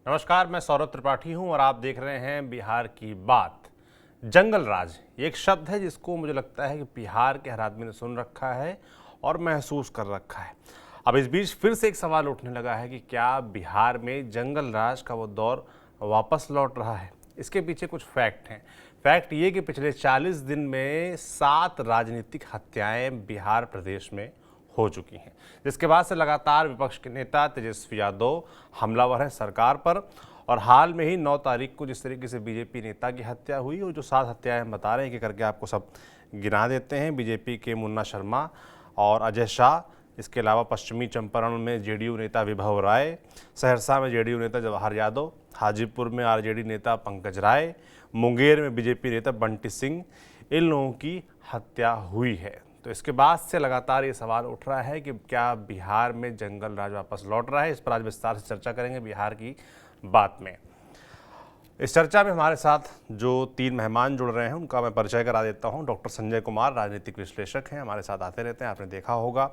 नमस्कार, मैं सौरभ त्रिपाठी हूं और आप देख रहे हैं बिहार की बात। जंगल राज ये एक शब्द है जिसको मुझे लगता है कि बिहार के हर आदमी ने सुन रखा है और महसूस कर रखा है। अब इस बीच फिर से एक सवाल उठने लगा है कि क्या बिहार में जंगल राज का वो दौर वापस लौट रहा है। इसके पीछे कुछ फैक्ट हैं। फैक्ट ये कि पिछले 40 दिन में 7 राजनीतिक हत्याएं बिहार प्रदेश में हो चुकी हैं, जिसके बाद से लगातार विपक्ष के नेता तेजस्वी यादव हमलावर हैं सरकार पर। और हाल में ही 9 तारीख को जिस तरीके से बीजेपी नेता की हत्या हुई, और जो 7 हत्याएं हम बता रहे हैं कि करके आपको सब गिना देते हैं। बीजेपी के मुन्ना शर्मा और अजय शाह, इसके अलावा पश्चिमी चंपारण में जेडीयू नेता विभव राय, सहरसा में जेडीयू नेता जवाहर यादव, हाजीपुर में आरजेडी नेता पंकज राय, मुंगेर में बीजेपी नेता बंटी सिंह, इन लोगों की हत्या हुई है। तो इसके बाद से लगातार ये सवाल उठ रहा है कि क्या बिहार में जंगल राज वापस लौट रहा है। इस पर आज विस्तार से चर्चा करेंगे बिहार की बात में। इस चर्चा में हमारे साथ जो 3 मेहमान जुड़ रहे हैं उनका मैं परिचय करा देता हूं। डॉक्टर संजय कुमार राजनीतिक विश्लेषक हैं, हमारे साथ आते रहते हैं, आपने देखा होगा।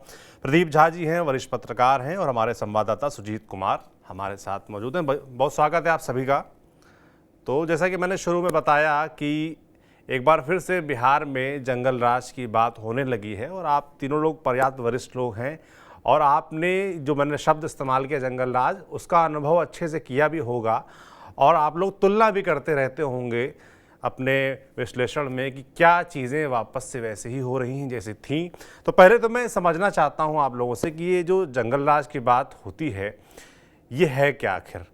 प्रदीप झा जी हैं, वरिष्ठ पत्रकार हैं। और हमारे संवाददाता सुजीत कुमार हमारे साथ मौजूद हैं। बहुत स्वागत है आप सभी का। तो जैसा कि मैंने शुरू में बताया कि एक बार फिर से बिहार में जंगल राज की बात होने लगी है, और आप तीनों लोग पर्याप्त वरिष्ठ लोग हैं और आपने जो मैंने शब्द इस्तेमाल किया जंगल राज, उसका अनुभव अच्छे से किया भी होगा और आप लोग तुलना भी करते रहते होंगे अपने विश्लेषण में कि क्या चीज़ें वापस से वैसे ही हो रही हैं जैसी थीं। तो पहले तो मैं समझना चाहता हूं आप लोगों से कि ये जो जंगल राज की बात होती है ये है क्या आखिर,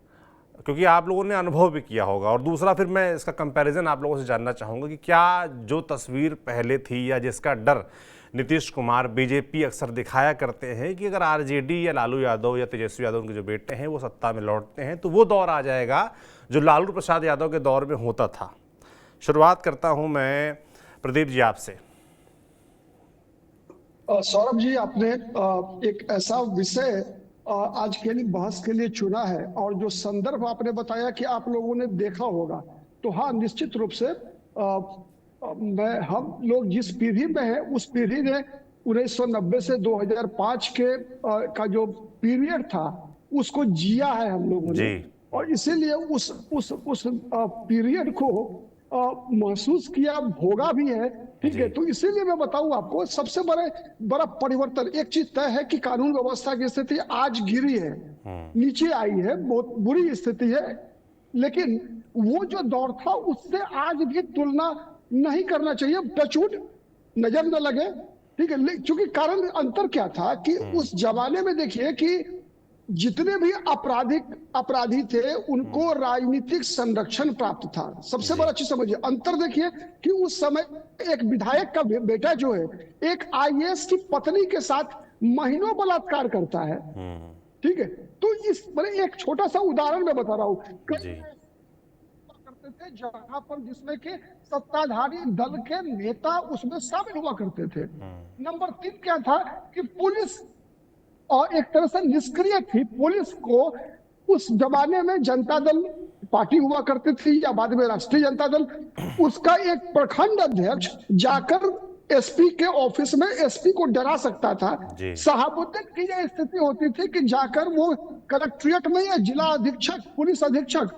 क्योंकि आप लोगों ने अनुभव भी किया होगा। और दूसरा फिर मैं इसका कंपैरिजन आप लोगों से जानना चाहूँगा कि क्या जो तस्वीर पहले थी या जिसका डर नीतीश कुमार बीजेपी अक्सर दिखाया करते हैं कि अगर आरजेडी या लालू यादव या तेजस्वी यादव उनके जो बेटे हैं वो सत्ता में लौटते हैं तो वो दौर आ जाएगा जो लालू प्रसाद यादव के दौर में होता था। शुरुआत करता हूं मैं प्रदीप जी आपसे। सौरभ जी, आपने एक ऐसा विषय आज के लिए बहस के लिए चुना है, और जो संदर्भ आपने बताया कि आप लोगों ने देखा होगा, तो हाँ, निश्चित रूप से मैं हम लोग जिस पीढ़ी में हैं उस पीढ़ी ने 1990 से 2005 का जो पीरियड था उसको जिया है हम लोगों ने, और इसीलिए उस पीरियड को महसूस किया, भोगा भी है। ठीक है, तो इसीलिए मैं बताऊं आपको, सबसे बड़ा परिवर्तन एक चीज तय है कि कानून व्यवस्था की स्थिति आज गिरी है, नीचे आई है, बहुत बुरी स्थिति है। लेकिन वो जो दौर था उससे आज भी तुलना नहीं करना चाहिए, टचवुड नजर न लगे। ठीक है, क्योंकि कारण अंतर क्या था कि उस जमाने में देखिए कि जितने भी अपराधी थे उनको राजनीतिक संरक्षण प्राप्त था। सबसे बड़ा चीज समझिए, अंतर देखिए कि उस समय एक विधायक का बेटा जो है एक आईएएस की पत्नी के साथ महीनों बलात्कार करता है। ठीक है, तो इस बड़े एक छोटा सा उदाहरण मैं बता रहा हूँ करते थे जहां पर जिसमें के सत्ताधारी दल के नेता उसमें शामिल हुआ करते थे। नंबर 3 क्या था कि पुलिस और एक तरह से निष्क्रिय थी। पुलिस को उस जमाने में जनता दल पार्टी हुआ करती थी या बाद में राष्ट्रीय जनता दल, उसका एक प्रखंड अध्यक्ष जाकर एसपी के ऑफिस में एसपी को डरा सकता था। सहाबुद्दीन की यह स्थिति होती थी कि जाकर वो कलेक्ट्रेट में या जिला अधीक्षक पुलिस अधीक्षक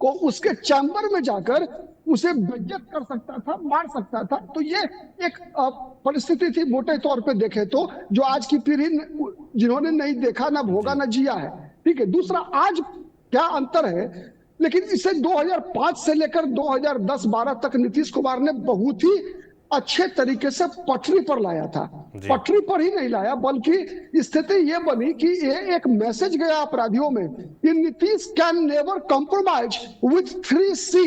को उसके चैम्बर में जाकर उसे बेइज्जत कर सकता था, मार सकता था। तो ये एक परिस्थिति थी मोटे तौर पे देखे तो, जो आज की पीढ़ी जिन्होंने नहीं देखा, ना भोगा, ना जिया है। ठीक है, दूसरा आज क्या अंतर है, लेकिन इसे 2005 से लेकर 2010-12 तक नीतीश कुमार ने बहुत ही अच्छे तरीके से पटरी पर लाया था। पटरी पर ही नहीं लाया, बल्कि स्थिति ये बनी कि ये एक मैसेज गया अपराधियों में कि Nitish can never compromise with 3C,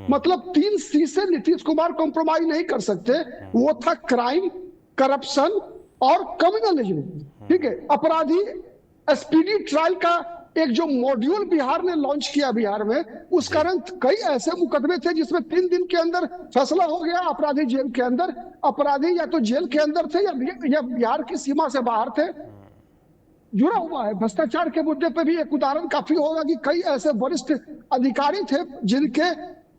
मतलब 3C से नीतीश कुमार कॉम्प्रोमाइज नहीं कर सकते। वो था क्राइम, करप्शन और कम्युनलिज्म। ठीक है, अपराधी स्पीडी ट्रायल का एक जो मॉड्यूल बिहार ने लॉन्च किया बिहार में, उस कारण कई ऐसे मुकदमे थे जिसमें 3 दिन के अंदर फैसला हो गया। अपराधी जेल के अंदर, अपराधी या तो जेल के अंदर थे या बिहार की सीमा से बाहर थे। जुड़ा हुआ है भ्रष्टाचार के मुद्दे पे भी एक उदाहरण काफी होगा कि कई ऐसे वरिष्ठ अधिकारी थे जिनके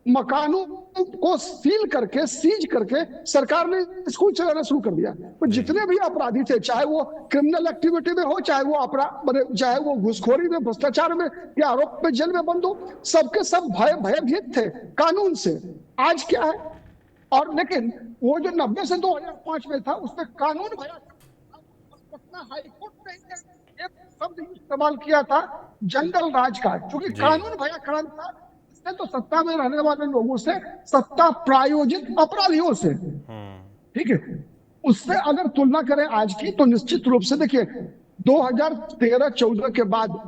मकानों को सील करके, सीज करके सरकार ने स्कूल चलाना शुरू कर दिया। तो जितने भी अपराधी थे, चाहे वो क्रिमिनल एक्टिविटी में हो, चाहे वो अपराध, चाहे वो घुसखोरी में, भ्रष्टाचार में या आरोप में जेल में बंद हो, सबके सब भयभीत थे कानून से। आज क्या है, और लेकिन वो जो 90 से 2005 में था, उसमें कानून भया। पटना हाईकोर्ट ने एक शब्द इस्तेमाल किया था, जंगल राज का, क्योंकि कानून भयाकरण था। इससे तो सत्ता में रहने वाले लोगों से, सत्ता प्रायोजित अपराधियों से, ठीक है, उससे अगर तुलना करें आज की, तो निश्चित रूप से देखिए 2013-14 के बाद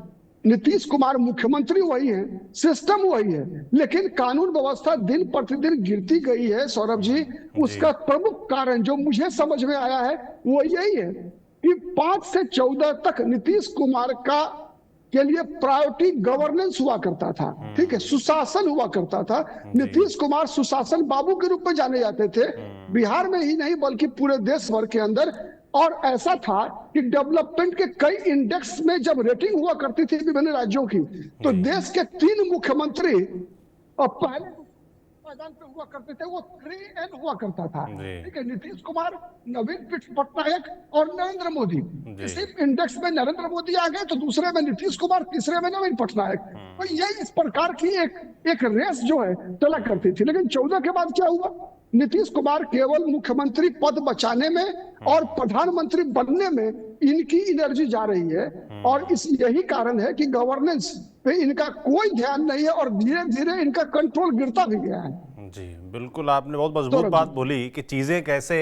नीतीश कुमार मुख्यमंत्री वही है, सिस्टम वही है, लेकिन कानून व्यवस्था दिन प्रतिदिन गिरती गई है सौरभ जी। उसका प्रमुख कारण जो मुझे समझ में आया है वो यही है कि 5 से 14 तक नीतीश कुमार का के लिए प्रायोरिटी गवर्नेंस हुआ करता था, ठीक है, सुशासन हुआ करता था। नीतीश कुमार सुशासन बाबू के रूप में जाने जाते थे, बिहार में ही नहीं बल्कि पूरे देश भर के अंदर। और ऐसा था कि डेवलपमेंट के कई इंडेक्स में जब रेटिंग हुआ करती थी विभिन्न राज्यों की, तो देश के 3 मुख्यमंत्री और पहले मैदान पे हुआ करते थे, वो 3N हुआ करता था, ठीक है, नीतीश कुमार, नवीन पटनायक और नरेंद्र मोदी। इसी इंडेक्स में नरेंद्र मोदी आ गए तो दूसरे में नीतीश कुमार, तीसरे में नवीन पटनायक। तो ये इस प्रकार की एक रेस जो है चला करती थी। लेकिन 14 के बाद क्या हुआ, नीतीश कुमार केवल मुख्यमंत्री पद बचाने में और प्रधानमंत्री बनने में इनकी एनर्जी जा रही है, और यही कारण है कि गवर्नेंस पे इनका कोई ध्यान नहीं है, और धीरे धीरे इनका कंट्रोल गिरता भी गया है। जी बिल्कुल, आपने बहुत मजबूत बात बोली कि चीजें कैसे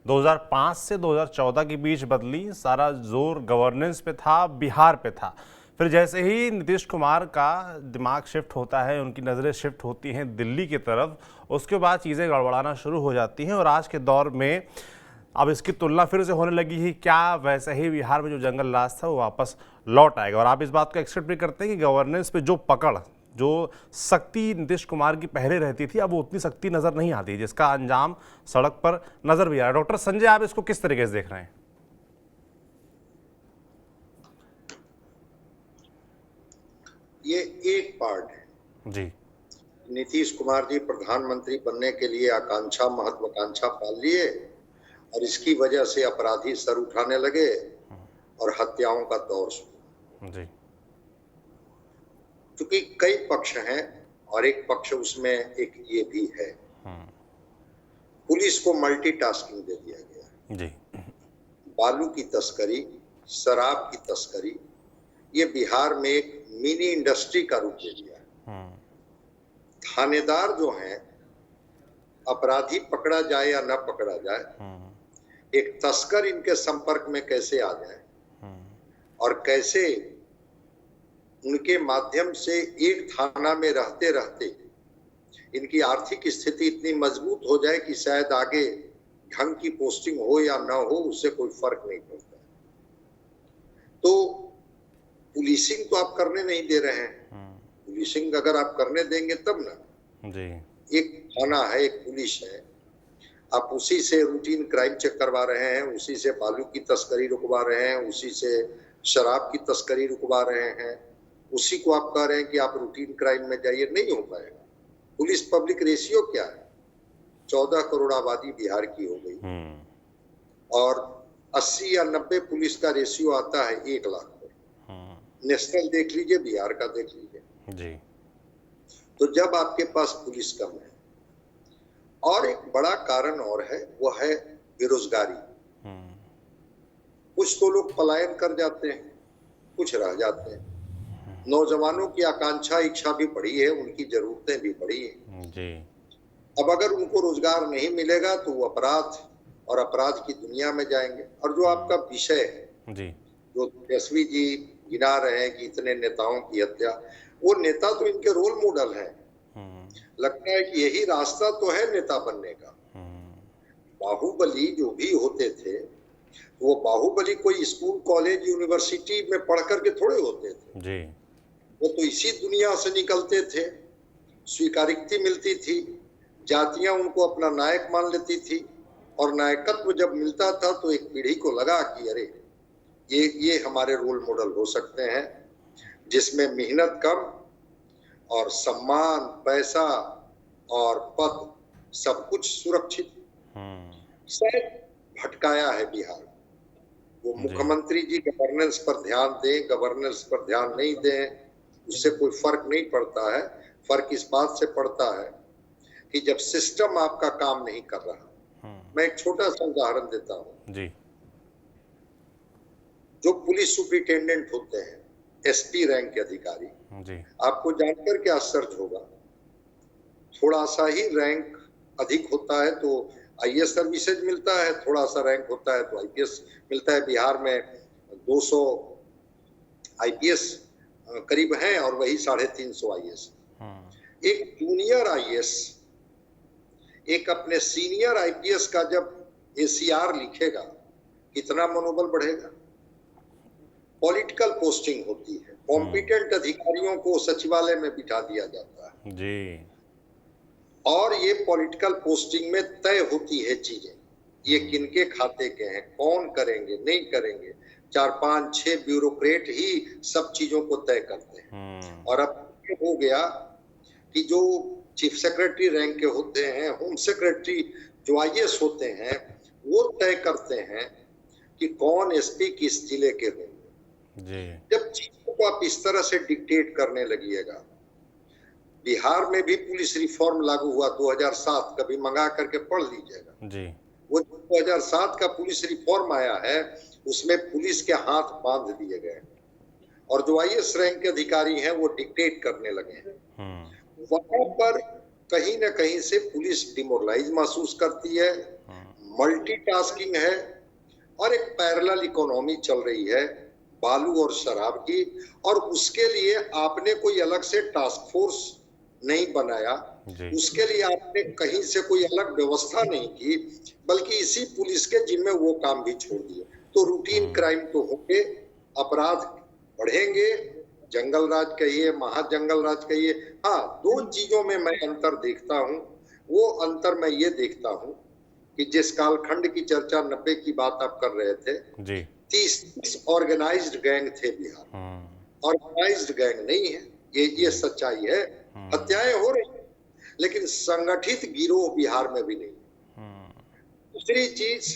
2005 से 2014 के बीच बदली। सारा जोर गवर्नेंस पे था, बिहार पे था। फिर जैसे ही नीतीश कुमार का दिमाग शिफ्ट होता है, उनकी नज़रें शिफ्ट होती हैं दिल्ली की तरफ, उसके बाद चीज़ें गड़बड़ाना शुरू हो जाती हैं। और आज के दौर में अब इसकी तुलना फिर से होने लगी है, क्या वैसे ही बिहार में जो जंगल राज था वो वापस लौट आएगा। और आप इस बात को एक्सेप्ट भी करते हैं कि गवर्नेंस पे जो पकड़, जो सख्ती नीतीश कुमार की पहले रहती थी, अब वो उतनी सख्ती नज़र नहीं आती, जिसका अंजाम सड़क पर नज़र भी आ रहा है। डॉक्टर संजय, आप इसको किस तरीके से देख रहे हैं? ये एक पार्ट है जी, नीतीश कुमार जी प्रधानमंत्री बनने के लिए आकांक्षा, महत्वाकांक्षा पाल लिए, और इसकी वजह से अपराधी सर उठाने लगे और हत्याओं का दौर शुरू। जी, क्योंकि कई पक्ष हैं और एक पक्ष उसमें एक ये भी है, पुलिस को मल्टीटास्किंग दे दिया गया। जी, बालू की तस्करी, शराब की तस्करी, ये बिहार में एक मिनी इंडस्ट्री का रूप ले लिया। थानेदार जो हैं, अपराधी पकड़ा जाए या न पकड़ा जाए, एक तस्कर इनके संपर्क में कैसे आ जाए और कैसे उनके माध्यम से एक थाना में रहते रहते इनकी आर्थिक स्थिति इतनी मजबूत हो जाए कि शायद आगे ढंग की पोस्टिंग हो या ना हो, उससे कोई फर्क नहीं पड़ता। तो पुलिसिंग तो आप करने नहीं दे रहे हैं। पुलिसिंग अगर आप करने देंगे तब ना। जी, एक थाना है, एक पुलिस है, आप उसी से रूटीन क्राइम चेक करवा रहे हैं, उसी से बालू की तस्करी रुकवा रहे हैं, उसी से शराब की तस्करी रुकवा रहे हैं, उसी को आप कह रहे हैं कि आप रूटीन क्राइम में जाइए। नहीं हो पाएगा। पुलिस पब्लिक रेशियो क्या है? 14 करोड़ आबादी बिहार की हो गई और 80 या 90 पुलिस का रेशियो आता है 1 लाख पर। नेशनल देख लीजिए, बिहार का देख लीजिए जी। तो जब आपके पास पुलिस कम है, और एक बड़ा कारण और है, वो है बेरोजगारी। कुछ तो लोग पलायन कर जाते हैं, कुछ रह जाते हैं। नौजवानों की आकांक्षा, इच्छा भी बढ़ी है, उनकी जरूरतें भी बढ़ी है जी। अब अगर उनको रोजगार नहीं मिलेगा तो वो अपराध और अपराध की दुनिया में जाएंगे। और जो आपका विषय है जी, जो तेजस्वी जी गिना रहे हैं कि इतने नेताओं की हत्या, वो नेता तो इनके रोल मॉडल हैं। लगता है कि यही रास्ता तो है नेता बनने का। बाहुबली जो भी होते थे, वो बाहुबली कोई स्कूल, कॉलेज, यूनिवर्सिटी में पढ़ करके थोड़े होते थे जी। वो तो इसी दुनिया से निकलते थे। स्वीकारिकता मिलती थी, जातियां उनको अपना नायक मान लेती थी, और नायकत्व जब मिलता था तो एक पीढ़ी को लगा कि अरे ये हमारे रोल मॉडल हो सकते हैं, जिसमें मेहनत कम और सम्मान, पैसा और पद सब कुछ सुरक्षित। शायद भटकाया है बिहार। वो मुख्यमंत्री जी गवर्नेंस पर ध्यान दें, गवर्नेंस पर ध्यान नहीं दें, उससे कोई फर्क नहीं पड़ता है। फर्क इस बात से पड़ता है कि जब सिस्टम आपका काम नहीं कर रहा। मैं एक छोटा सा उदाहरण देता हूं जी। जो पुलिस सुपरिटेंडेंट होते हैं, एसपी रैंक के अधिकारी जी। आपको जानकर के आश्चर्य होगा, थोड़ा सा ही रैंक अधिक होता है तो आईएएस सर्विसेज मिलता है, थोड़ा सा रैंक होता है तो आईपीएस मिलता है। बिहार में 200 आईपीएस करीब हैं और वही 350 आईएएस। एक जूनियर आईएएस एक अपने सीनियर आईपीएस का जब एसीआर लिखेगा, कितना मनोबल बढ़ेगा। पॉलिटिकल पोस्टिंग होती है, कॉम्पिटेंट अधिकारियों को सचिवालय में बिठा दिया जाता है जी। और ये पॉलिटिकल पोस्टिंग में तय होती है चीजें, ये किनके खाते के हैं, कौन करेंगे नहीं करेंगे। 4, 5, 6 ब्यूरोक्रेट ही सब चीजों को तय करते हैं। और अब ये हो गया कि जो चीफ सेक्रेटरी रैंक के होते हैं, होम सेक्रेटरी जो आईएएस होते हैं, वो तय करते हैं कि कौन एसपी किस जिले के होंगे। जब चीजों को आप इस तरह से डिक्टेट करने लगिएगा, बिहार में भी पुलिस रिफॉर्म लागू हुआ 2007, कभी मंगा करके पढ़ लीजिएगा जी। वो 2007 का पुलिस रिफॉर्म आया है, उसमें पुलिस के हाथ बांध दिए गए और जो आईएएस रैंक के अधिकारी हैं वो डिक्टेट करने लगे हैं। वहां पर कहीं ना कहीं से पुलिस डिमोरलाइज महसूस करती है, मल्टीटास्किंग है और एक पैरेलल इकोनॉमी चल रही है बालू और शराब की। और उसके लिए आपने कोई अलग से टास्क फोर्स नहीं बनाया, उसके लिए आपने कहीं से कोई अलग व्यवस्था नहीं की, बल्कि इसी पुलिस के जिम्मे वो काम भी छोड़ दिए। तो रूटीन क्राइम तो होंगे, अपराध बढ़ेंगे, जंगल राज कहिए, महाजंगल राज कहिए। हाँ, 2 चीजों में मैं अंतर देखता हूँ। वो अंतर मैं ये देखता हूँ कि जिस कालखंड की चर्चा 90 की बात आप कर रहे थे जी, 30 ऑर्गेनाइज्ड गैंग थे बिहार। ऑर्गेनाइज्ड गैंग नहीं है, ये सच्चाई है। हत्याएं हो रही हैं, लेकिन संगठित गिरोह बिहार में भी नहीं। दूसरी चीज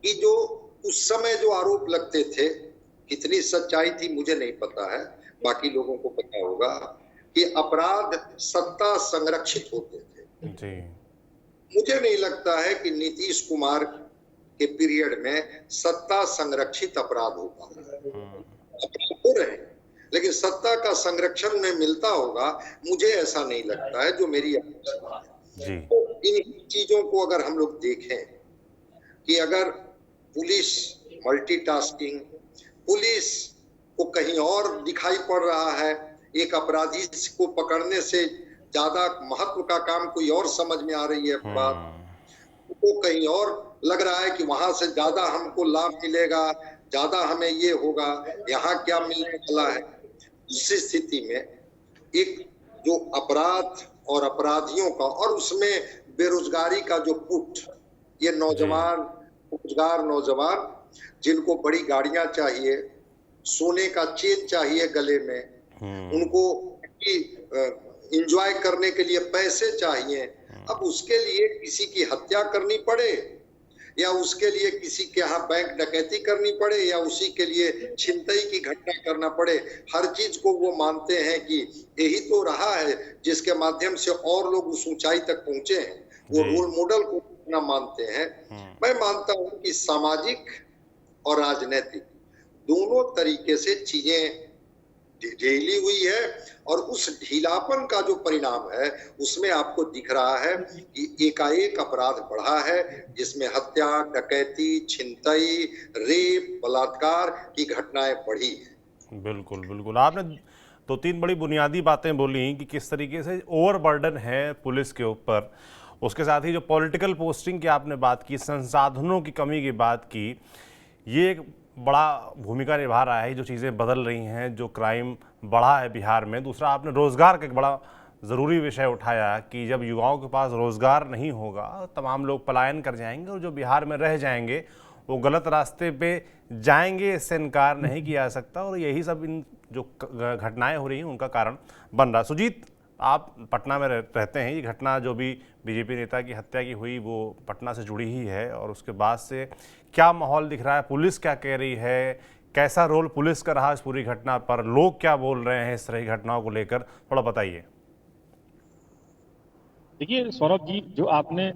कि जो उस समय जो आरोप लगते थे, कितनी सच्चाई थी मुझे नहीं पता है, बाकी लोगों को पता होगा, कि अपराध सत्ता संरक्षित होते थे जी। मुझे नहीं लगता है कि नीतीश कुमार के पीरियड में सत्ता संरक्षित अपराध होता है। अपराध हो रहे हैं, लेकिन सत्ता का संरक्षण में मिलता होगा, मुझे ऐसा नहीं लगता है, जो मेरी अपेक्षा है। तो इन चीजों को अगर हम लोग देखें कि अगर पुलिस मल्टीटास्किंग, पुलिस को कहीं और दिखाई पड़ रहा है, एक अपराधी को पकड़ने से ज्यादा महत्व का काम कोई और समझ में आ रही है बात, तो कहीं और लग रहा है कि वहां से ज्यादा हमको लाभ मिलेगा, ज्यादा हमें ये होगा, यहाँ क्या मिलने वाला है। इस स्थिति में एक जो अपराध और अपराधियों का और उसमें बेरोजगारी का जो पुट, ये नौजवान रोजगार नौजवान जिनको बड़ी गाड़ियां चाहिए, सोने का चेन चाहिए गले में, उनको एंजॉय करने के लिए पैसे चाहिए, अब उसके लिए किसी की हत्या करनी पड़े या उसके लिए किसी के यहाँ बैंक डकैती करनी पड़े या उसी के लिए छिनतई की घटना करना पड़े, हर चीज को वो मानते हैं कि यही तो रहा है जिसके माध्यम से और लोग उस ऊंचाई तक पहुंचे हैं, वो रोल मॉडल को ना मानते हैं। मैं मानता हूं कि सामाजिक और राजनीतिक दोनों तरीके से चीजें ढीली हुई है और उस ढीलापन का जो परिणाम है उसमें आपको दिख रहा है कि एकाएक अपराध बढ़ा है, जिसमें हत्या, डकैती, छिनतई, रेप, बलात्कार की घटनाएं बढ़ी हैं। बिल्कुल बिल्कुल, आपने 2-3 बड़ी बुनियादी बातें बोली कि किस तरीके से ओवरबर्डन है पुलिस के ऊपर, उसके साथ ही जो पॉलिटिकल पोस्टिंग की आपने बात की, संसाधनों की कमी की बात की, ये एक बड़ा भूमिका निभा रहा है। जो चीज़ें बदल रही हैं, जो क्राइम बढ़ा है बिहार में। दूसरा, आपने रोज़गार का एक बड़ा ज़रूरी विषय उठाया कि जब युवाओं के पास रोज़गार नहीं होगा, तमाम लोग पलायन कर जाएंगे और जो बिहार में रह जाएंगे वो गलत रास्ते पे जाएंगे, इससे इनकार नहीं किया जा सकता। और यही सब इन जो घटनाएं हो रही हैं उनका कारण बन रहा है। सुजीत, आप पटना में रहते हैं, ये घटना जो भी बीजेपी नेता की हत्या की हुई वो पटना से जुड़ी ही है, और उसके बाद से क्या माहौल दिख रहा है, पुलिस क्या कह रही है, कैसा रोल पुलिस का रहा इस पूरी घटना पर, लोग क्या बोल रहे हैं इस तरह की घटनाओं को लेकर, थोड़ा बताइए। देखिए सौरभ जी, जो आपने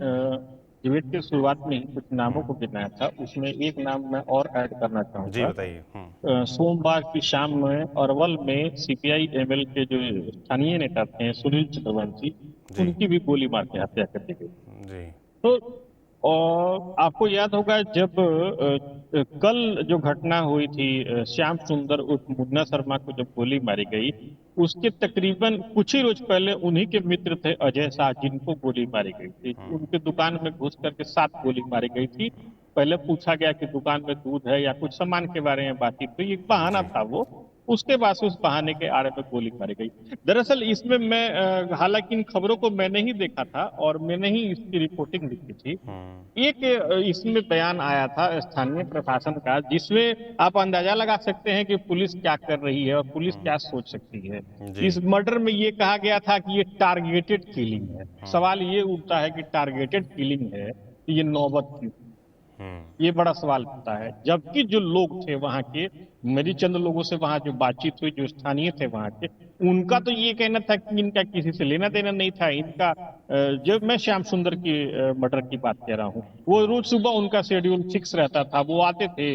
डिबेट के शुरुआत में ही कुछ नामों को गिनाया था, उसमें एक नाम मैं और ऐड करना जी चाहूंगा। बताइए। सोमवार की शाम में अरवल में सीपीआई एमएल के जो स्थानीय नेता थे सुनील चंद्रवंशी, जी उनकी भी गोली मार के हत्या कर दी गई। जी। तो और आपको याद होगा जब कल जो घटना हुई थी, श्याम सुंदर उर्फ मुन्ना शर्मा को जब गोली मारी गई, उसके तकरीबन कुछ ही रोज पहले उन्हीं के मित्र थे अजय शाह, जिनको गोली मारी गई थी। उनके दुकान में घुस करके 7 गोली मारी गई थी। पहले पूछा गया कि दुकान में दूध है या कुछ सामान के बारे में बातचीत, तो एक बहाना जी था वो। उसके बाद से उस बहाने के आड़े में गोली मारी गई। दरअसल इसमें मैं हालांकि इन खबरों को मैंने ही देखा था और मैंने ही इसकी रिपोर्टिंग लिखी थी। एक इसमें बयान आया था स्थानीय प्रशासन का, जिसमें आप अंदाजा लगा सकते हैं कि पुलिस क्या कर रही है और पुलिस क्या सोच सकती है। जी इस मर्डर में ये कहा गया था कि ये टारगेटेड किलिंग है। सवाल ये उठता है कि टारगेटेड किलिंग है तो ये नौबत क्यों? ये बड़ा सवाल उठता है, जबकि जो लोग थे वहां के, मेरी चंद लोगों से वहां जो बातचीत हुई, जो स्थानीय थे वहां के, उनका तो ये कहना था कि इनका किसी से लेना देना नहीं था। इनका जब मैं श्याम सुंदर की मर्डर की बात कह रहा हूँ, वो रोज सुबह उनका शेड्यूल फिक्स रहता था। वो आते थे,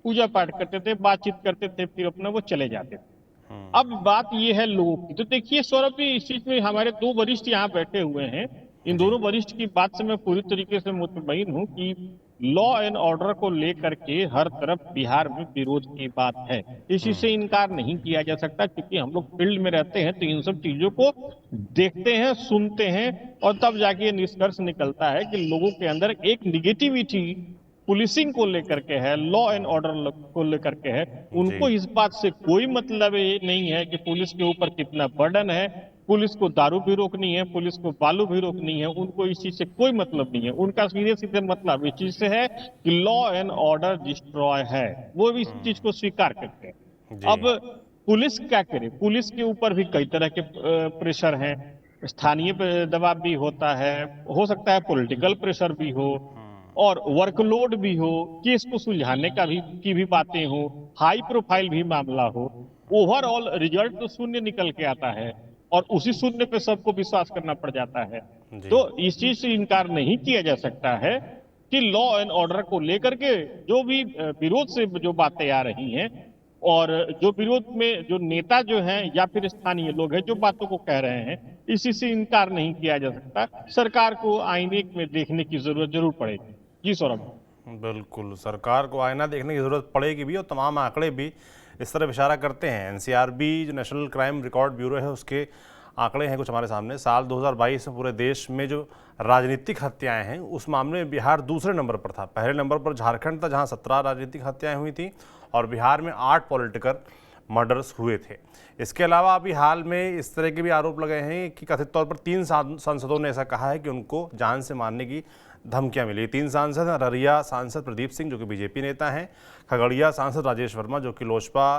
पूजा पाठ करते थे, बातचीत करते थे, फिर अपना वो चले जाते थे। अब बात ये है लोगों की। तो देखिए सौरभ जी, इस चीज में हमारे 2 वरिष्ठ यहाँ बैठे हुए हैं। इन जी दोनों वरिष्ठ की बात से मैं पूरी तरीके से मुतमईन हूँ कि लॉ एंड ऑर्डर को लेकर के हर तरफ बिहार में विरोध की बात है। इस चीज से इनकार नहीं किया जा सकता, क्योंकि हम लोग फील्ड में रहते हैं तो इन सब चीजों को देखते हैं, सुनते हैं, और तब जाके ये निष्कर्ष निकलता है कि लोगों के अंदर एक निगेटिविटी पुलिसिंग को लेकर के है, लॉ एंड ऑर्डर को लेकर के है। उनको जी इस बात से कोई मतलब ये नहीं है कि पुलिस के ऊपर कितना बर्डन है। पुलिस को दारू भी रोकनी है, पुलिस को बालू भी रोकनी है, उनको इस चीज से कोई मतलब नहीं है। उनका सीधे सीधे मतलब इस चीज से है कि लॉ एंड ऑर्डर डिस्ट्रॉय है। वो भी इस चीज को स्वीकार करते हैं। जी अब पुलिस क्या करे? पुलिस के ऊपर भी कई तरह के प्रेशर हैं। स्थानीय दबाव भी होता है, हो सकता है पॉलिटिकल प्रेशर भी हो, और वर्कलोड भी हो, केस को सुलझाने का भी की भी बातें हो, हाई प्रोफाइल भी मामला हो। ओवरऑल रिजल्ट तो शून्य निकल के आता है, और उसी शून्य पे सबको विश्वास करना पड़ जाता है। जी तो इस चीज से इनकार नहीं किया जा सकता है कि लॉ एंड ऑर्डर को लेकर के जो भी विरोध से जो बातें आ रही हैं, और जो विरोध में जो नेता जो हैं या फिर स्थानीय लोग हैं जो बातों को कह रहे हैं, इसी से इनकार नहीं किया जा सकता। सरकार को आईने में देखने की जरूरत जरूर पड़ेगी। जी सौरभ। बिल्कुल, सरकार को आईना देखने की ज़रूरत पड़ेगी भी, और तमाम आंकड़े भी इस तरफ इशारा करते हैं। एनसीआरबी जो नेशनल क्राइम रिकॉर्ड ब्यूरो है, उसके आंकड़े हैं कुछ हमारे सामने। साल 2022 में पूरे देश में जो राजनीतिक हत्याएं हैं उस मामले में बिहार दूसरे नंबर पर था। पहले नंबर पर झारखंड था, जहां 17 राजनीतिक हत्याएं हुई थी, और बिहार में 8 पॉलिटिकल मर्डर्स हुए थे। इसके अलावा अभी हाल में इस तरह के भी आरोप लगे हैं कि कथित तौर पर 3 सांसदों ने ऐसा कहा है कि उनको जान से मारने की धमकियां मिली। 3 सांसद हैं, अररिया सांसद प्रदीप सिंह जो कि बीजेपी नेता हैं, खगड़िया सांसद राजेश वर्मा जो कि लोजपा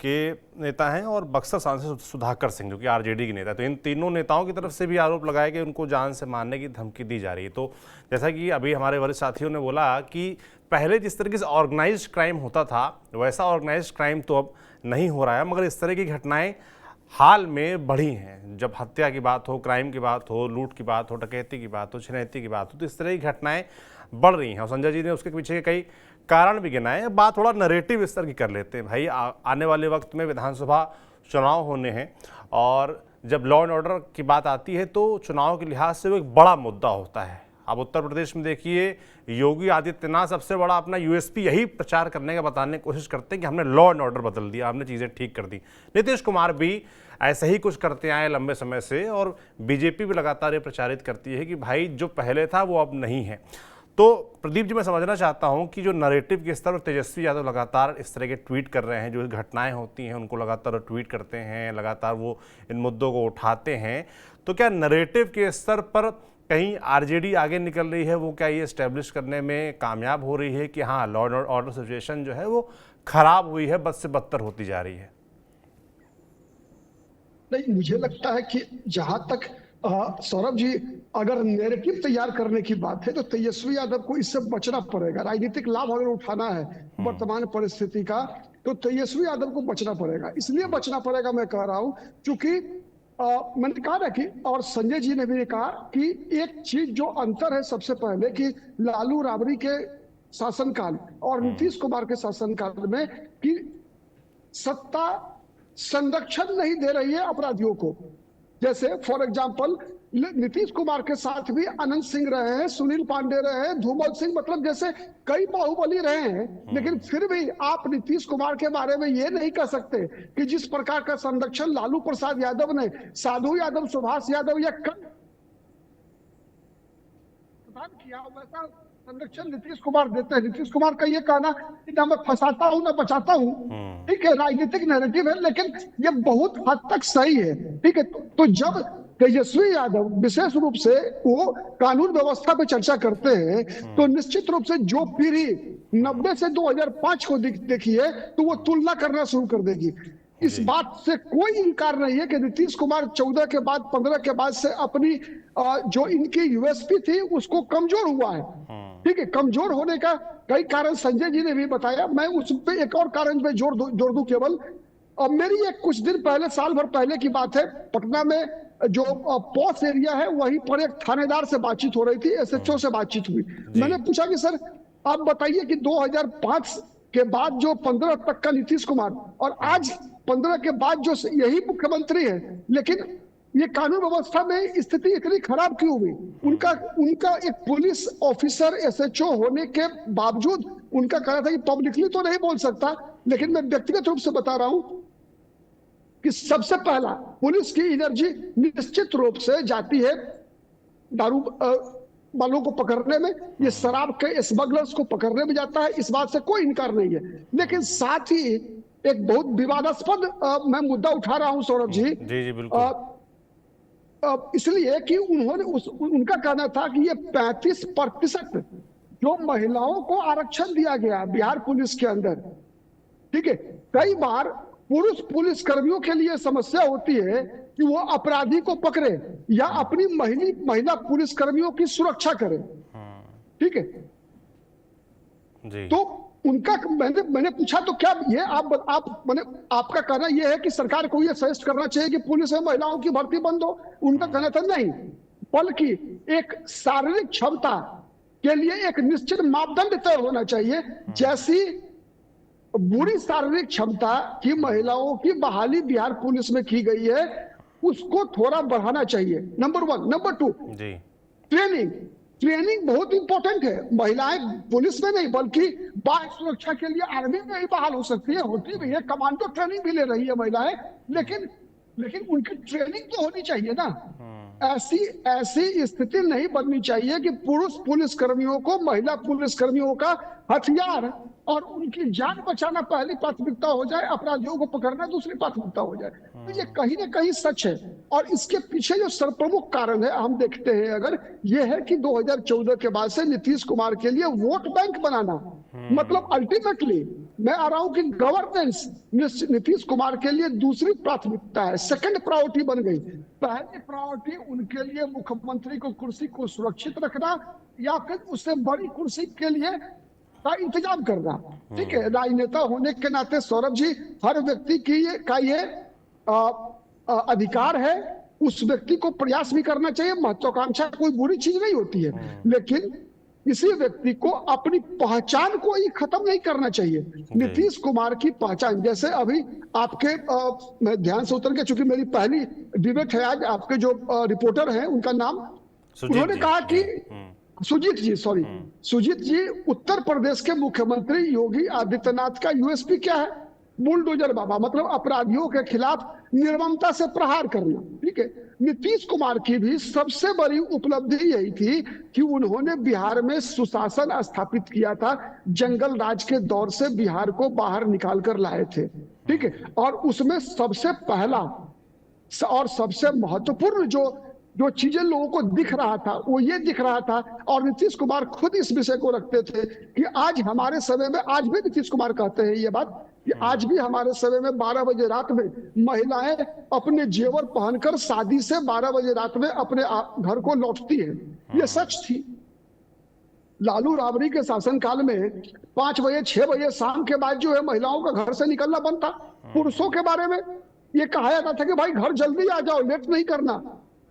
के नेता हैं, और बक्सर सांसद सुधाकर सिंह जो कि आरजेडी के नेता है। तो इन तीनों नेताओं की तरफ से भी आरोप लगाए कि उनको जान से मारने की धमकी दी जा रही है। तो जैसा कि अभी हमारे वरिष्ठ साथियों ने बोला कि पहले जिस तरीके से ऑर्गेनाइज्ड क्राइम होता था वैसा ऑर्गेनाइज्ड क्राइम तो अब नहीं हो रहा है, मगर इस तरह की घटनाएं हाल में बढ़ी हैं। जब हत्या की बात हो, क्राइम की बात हो, लूट की बात हो, डकैती की बात हो, छिनैती की बात हो, तो इस तरह की घटनाएं बढ़ रही हैं। और संजय जी ने उसके पीछे के कई कारण भी गिनाए। बात थोड़ा नरेटिव स्तर की कर लेते हैं भाई। आने वाले वक्त में विधानसभा चुनाव होने हैं, और जब लॉ एंड ऑर्डर की बात आती है तो चुनाव के लिहाज से वो एक बड़ा मुद्दा होता है। अब उत्तर प्रदेश में देखिए, योगी आदित्यनाथ सबसे बड़ा अपना यूएसपी यही प्रचार करने का, बताने की कोशिश करते हैं कि हमने लॉ एंड ऑर्डर बदल दिया, हमने चीज़ें ठीक कर दी। नीतीश कुमार भी ऐसे ही कुछ करते आए लंबे समय से, और बीजेपी भी लगातार ये प्रचारित करती है कि भाई जो पहले था वो अब नहीं है। तो प्रदीप जी, मैं समझना चाहता हूं कि जो नैरेटिव के स्तर पर तेजस्वी यादव लगातार इस तरह के ट्वीट कर रहे हैं, जो घटनाएं होती हैं उनको लगातार ट्वीट करते हैं, लगातार वो इन मुद्दों को उठाते हैं, तो क्या नैरेटिव के स्तर पर कहीं आरजेडी आगे निकल रही है? वो क्या ये एस्टेब्लिश करने में कामयाब हो रही है कि हाँ, लॉ एंड ऑर्डर सिचुएशन जो है वो खराब हुई है, बद से बदतर होती जा रही है? नहीं, मुझे लगता है कि जहां तक सौरभ जी, अगर नैरेटिव तैयार करने की बात है तो तेजस्वी यादव को इससे बचना पड़ेगा। राजनीतिक लाभ अगर उठाना है वर्तमान परिस्थिति का, तो तेजस्वी यादव को बचना पड़ेगा। इसलिए बचना पड़ेगा मैं कह रहा हूं क्योंकि मैंने कहा ना कि, और संजय जी ने भी कहा कि एक चीज जो अंतर है सबसे पहले कि लालू राबड़ी के शासनकाल और नीतीश कुमार के शासनकाल में कि सत्ता संरक्षण नहीं दे रही है अपराधियों को। जैसे फॉर एग्जांपल नीतीश कुमार के साथ भी अनंत सिंह रहे हैं, सुनील पांडे रहे हैं, धूमल सिंह, मतलब जैसे कई बाहुबली रहे हैं, लेकिन फिर भी आप नीतीश कुमार के बारे में ये नहीं कह सकते कि जिस प्रकार का संरक्षण लालू प्रसाद यादव ने साधु यादव, सुभाष यादव या कई प्रदान किया, वैसा संरक्षण नीतीश कुमार देते हैं। नीतीश कुमार का ये कहना कि ना मैं फंसाता हूं ना बचाता हूं, ठीक है, राजनीतिक नैरेटिव है, लेकिन ये बहुत हद तक सही है, ठीक है। तो जब तेजस्वी यादव विशेष रूप से वो कानून व्यवस्था पे चर्चा करते हैं, तो निश्चित रूप से जो पीढ़ी 90 से 2005 को देखी है तो वो तुलना करना शुरू कर देगी। इस बात से कोई इनकार नहीं है कि नीतीश कुमार 14 के बाद 15 के बाद से अपनी जो इनकी यूएसपी थी उसको कमजोर हुआ है, ठीक है। कमजोर होने का कई कारण संजय जी ने भी बताया, मैं उस पे एक और कारण पे जोर दूं केवल। अब मेरी एक कुछ दिन पहले, साल भर पहले की बात है, पटना में जो पॉस एरिया है वहीं पर एक थानेदार से बातचीत हो रही थी, एसएचओ से बातचीत हुई। मैंने पूछा कि सर आप बताइए कि 2005 के बाद जो 15 तक का नीतीश कुमार और आज 15 के बाद जो यही मुख्यमंत्री है, लेकिन ये कानून व्यवस्था में स्थिति इतनी खराब क्यों हुई? उनका एक पुलिस ऑफिसर एसएचओ होने के बावजूद उनका कहना था कि पब्लिकली तो नहीं बोल सकता, लेकिन मैं व्यक्तिगत रूप से बता रहा हूं कि सबसे पहला पुलिस की एनर्जी निश्चित रूप से जाती है दारू वालों को पकड़ने में, ये शराब के स्मगलर्स को पकड़ने में जाता है, इस बात से कोई इनकार नहीं है। लेकिन साथ ही एक बहुत विवादास्पद मैं मुद्दा उठा रहा हूं सौरभ जी, जी बिल्कुल, इसलिए कि उनका कहना था कि ये 35% जो महिलाओं को आरक्षण दिया गया बिहार पुलिस के अंदर, ठीक है, कई बार पुरुष पुलिस कर्मियों के लिए समस्या होती है कि वो अपराधी को पकड़े या अपनी महिला पुलिस कर्मियों की सुरक्षा करे, ठीक है जी। तो उनका मैंने पूछा तो क्या ये मैंने आपका कहना यह है कि सरकार को ये सजेस्ट करना चाहिए कि पुलिस में महिलाओं की भर्ती बंद हो? उनका कहना था नहीं, बल्कि एक शारीरिक क्षमता के लिए एक निश्चित मापदंड तय होना चाहिए। जैसी बुरी शारीरिक क्षमता की महिलाओं की बहाली बिहार पुलिस में की गई है, उसको थोड़ा बढ़ाना चाहिए, नंबर 1। नंबर 2 जी, ट्रेनिंग बहुत इंपॉर्टेंट है। महिलाएं पुलिस में नहीं बल्कि बाह्य सुरक्षा के लिए आर्मी में ही बहाल हो सकती है, होती भी है, कमांडो ट्रेनिंग भी ले रही है महिलाएं, लेकिन उनकी ट्रेनिंग तो होनी चाहिए ना। ऐसी स्थिति नहीं बननी चाहिए कि पुरुष पुलिसकर्मियों को महिला पुलिसकर्मियों का हथियार और उनकी जान बचाना पहली प्राथमिकता हो जाए, अपराधियों को पकड़ना दूसरी प्राथमिकता हो जाए। तो ये कहीं ना कहीं सच है, और इसके पीछे जो सर्वप्रमुख कारण है हम देखते हैं अगर, ये है कि 2014 के बाद से नीतीश कुमार के लिए वोट बैंक बनाना, मतलब अल्टीमेटली मैं आ रहा हूं कि गवर्नेंस नीतीश कुमार के लिए दूसरी प्राथमिकता है, सेकंड प्रायोरिटी बन गई। पहली प्रायोरिटी उनके लिए मुख्यमंत्री को कुर्सी को सुरक्षित रखना या फिर उससे बड़ी कुर्सी के लिए का इंतजाम करना, ठीक है। राजनेता होने के नाते सौरभ जी, हर व्यक्ति का ये अधिकार है, उस व्यक्ति को प्रयास भी करना चाहिए, महत्वाकांक्षा कोई बुरी चीज नहीं होती है, लेकिन किसी व्यक्ति को अपनी पहचान को ही खत्म नहीं करना चाहिए। नीतीश कुमार की पहचान, जैसे अभी आपके मैं ध्यान से उतर के, चूंकि मेरी पहली डिबेट है आज, आपके जो रिपोर्टर हैं उनका नाम, उन्होंने कहा कि सुजीत जी, उत्तर प्रदेश के मुख्यमंत्री योगी आदित्यनाथ का यूएसपी क्या है? बुलडोजर बाबा, मतलब अपराधियों के खिलाफ निर्ममता से प्रहार करना, ठीक है। नीतीश कुमार की भी सबसे बड़ी उपलब्धि यही थी कि उन्होंने बिहार में सुशासन स्थापित किया था, जंगल राज के दौर से बिहार को बाहर निकाल कर लाए थे, ठीक है। और उसमें सबसे पहला और सबसे महत्वपूर्ण जो चीजें लोगों को दिख रहा था वो ये दिख रहा था, और नीतीश कुमार खुद इस विषय को रखते थे कि आज हमारे समय में, आज भी नीतीश कुमार कहते हैं ये बात कि आज भी हमारे समय में 12 बजे रात में महिलाएं अपने जेवर पहनकर शादी से 12 बजे रात में अपने घर को लौटती है। ये सच थी। लालू राबड़ी के शासनकाल में 5 बजे 6 बजे शाम के बाद जो है महिलाओं का घर से निकलना बंद था। पुरुषों के बारे में ये कहा जाता था कि भाई घर जल्दी आ जाओ, लेट नहीं करना।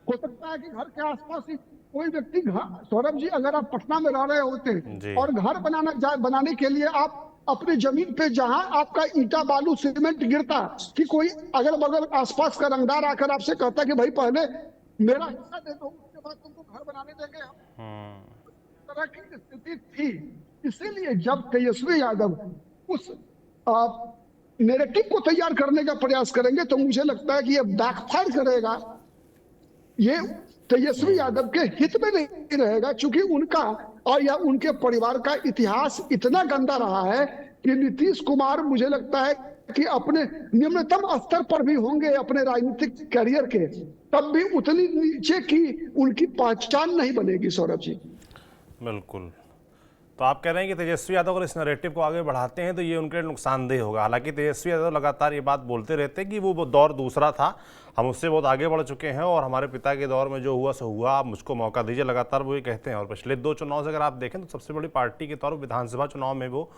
हो सकता है कि घर के आसपास ही कोई व्यक्ति, सौरभ जी, अगर आप पटना में रह रहे होते और घर बनाने के लिए आप अपने जमीन पे जहां आपका ईटा बालू सीमेंट गिरता कि कोई अगल बगल आसपास का रंगदार आकर आपसे कहता कि भाई पहले मेरा हिस्सा दे दो, उसके बाद तुमको घर बनाने देंगे हम। तरह की स्थिति थी। इसीलिए जब तेजस्वी यादव उस नैरेटिव को तैयार करने का प्रयास करेंगे तो मुझे लगता है कि ये बैकफायर करेगा। ये तेजस्वी यादव के हित में नहीं रहेगा, क्योंकि उनका और या उनके परिवार का इतिहास इतना गंदा रहा है कि नीतीश कुमार मुझे लगता है कि अपने निम्नतम स्तर पर भी होंगे अपने राजनीतिक करियर के, तब भी उतनी नीचे की उनकी पहचान नहीं बनेगी। सौरभ जी, बिल्कुल। तो आप कह रहे हैं कि तेजस्वी यादव अगर इस नैरेटिव को आगे बढ़ाते हैं तो ये उनके लिए नुकसानदेह होगा। हालांकि तेजस्वी यादव लगातार ये बात बोलते रहते हैं कि वो दौर दूसरा था, हम उससे बहुत आगे बढ़ चुके हैं और हमारे पिता के दौर में जो हुआ सो हुआ, आप मुझको मौका दीजिए, लगातार वो ये कहते हैं। और पिछले 2 चुनाव से अगर आप देखें तो सबसे बड़ी पार्टी के तौर पर विधानसभा चुनाव में वो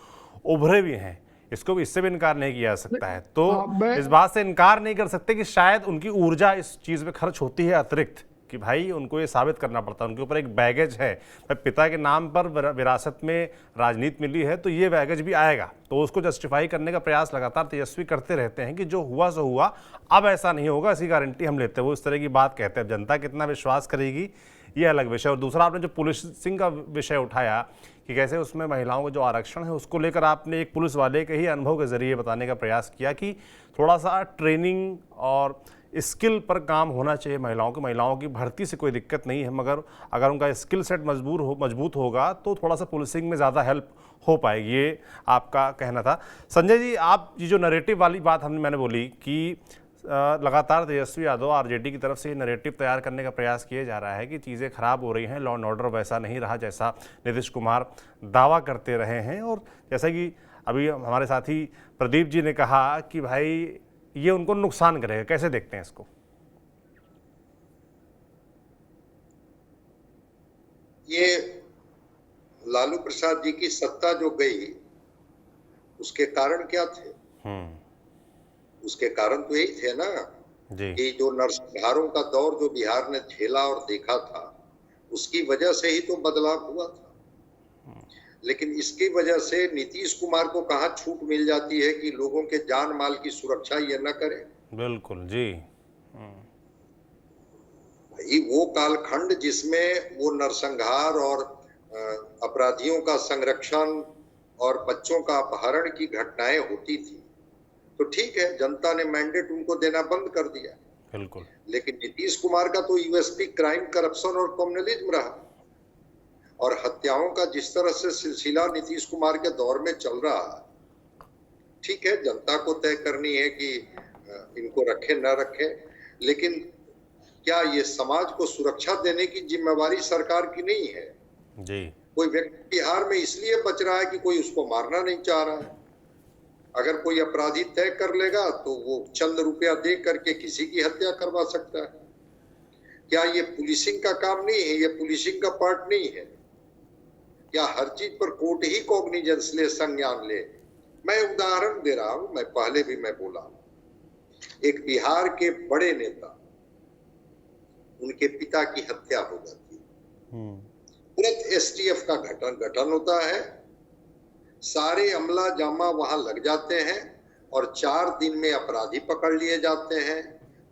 उभरे भी हैं, इसको भी इससे भी इनकार नहीं किया जा सकता है। तो इस बात से इनकार नहीं कर सकते कि शायद उनकी ऊर्जा इस चीज़ में खर्च होती है अतिरिक्त, कि भाई उनको ये साबित करना पड़ता है, उनके ऊपर एक बैगेज है। पिता के नाम पर विरासत में राजनीति मिली है तो ये बैगेज भी आएगा, तो उसको जस्टिफाई करने का प्रयास लगातार तेजस्वी करते रहते हैं कि जो हुआ सो हुआ, अब ऐसा नहीं होगा, ऐसी गारंटी हम लेते हैं। वो इस तरह की बात कहते हैं। जनता कितना विश्वास करेगी ये अलग विषय। और दूसरा, आपने जो पुलिसिंग का विषय उठाया कि कैसे उसमें महिलाओं का जो आरक्षण है उसको लेकर आपने एक पुलिस वाले के ही अनुभव के जरिए बताने का प्रयास किया कि थोड़ा सा ट्रेनिंग और स्किल पर काम होना चाहिए महिलाओं की भर्ती से कोई दिक्कत नहीं है, मगर अगर उनका स्किल सेट मजबूत होगा तो थोड़ा सा पुलिसिंग में ज़्यादा हेल्प हो पाएगी, ये आपका कहना था। संजय जी, आप ये जो नैरेटिव वाली बात मैंने बोली कि लगातार तेजस्वी यादव आरजेडी की तरफ से नैरेटिव तैयार करने का प्रयास किया जा रहा है कि चीज़ें खराब हो रही हैं, लॉ एंड ऑर्डर वैसा नहीं रहा जैसा नीतीश कुमार दावा करते रहे हैं। और जैसा कि अभी हमारे साथी प्रदीप जी ने कहा कि भाई ये उनको नुकसान करेगा, कैसे देखते हैं इसको? ये लालू प्रसाद जी की सत्ता जो गई उसके कारण क्या थे? उसके कारण तो यही थे ना जी, कि जो नरसंहारों का दौर जो बिहार ने झेला और देखा था, उसकी वजह से ही तो बदलाव हुआ था। लेकिन इसकी वजह से नीतीश कुमार को कहां छूट मिल जाती है कि लोगों के जान माल की सुरक्षा ये न करें? बिल्कुल जी। भाई वो कालखंड जिसमें वो नरसंहार और अपराधियों का संरक्षण और बच्चों का अपहरण की घटनाएं होती थी, तो ठीक है, जनता ने मैंडेट उनको देना बंद कर दिया। बिल्कुल। लेकिन नीतीश कुमार का तो यूएसपी क्राइम, करप्शन और कम्युनलिज्म रहा। और हत्याओं का जिस तरह से सिलसिला नीतीश कुमार के दौर में चल रहा है, ठीक है, जनता को तय करनी है कि इनको रखे न रखे, लेकिन क्या ये समाज को सुरक्षा देने की जिम्मेवारी सरकार की नहीं है? जी। कोई व्यक्ति बिहार में इसलिए बच रहा है कि कोई उसको मारना नहीं चाह रहा है। अगर कोई अपराधी तय कर लेगा तो वो चंद रुपया दे करके किसी की हत्या करवा सकता है। क्या ये पुलिसिंग का काम नहीं है? ये पुलिसिंग का पार्ट नहीं है क्या? हर चीज पर कोर्ट ही कॉग्निजेंस ले, संज्ञान ले। मैं उदाहरण दे रहा हूं, मैं पहले भी मैं बोला, एक बिहार के बड़े नेता, उनके पिता की हत्या हो जाती है, तुरंत एसटीएफ का गठन होता है, सारे अमला जामा वहां लग जाते हैं और 4 दिन में अपराधी पकड़ लिए जाते हैं,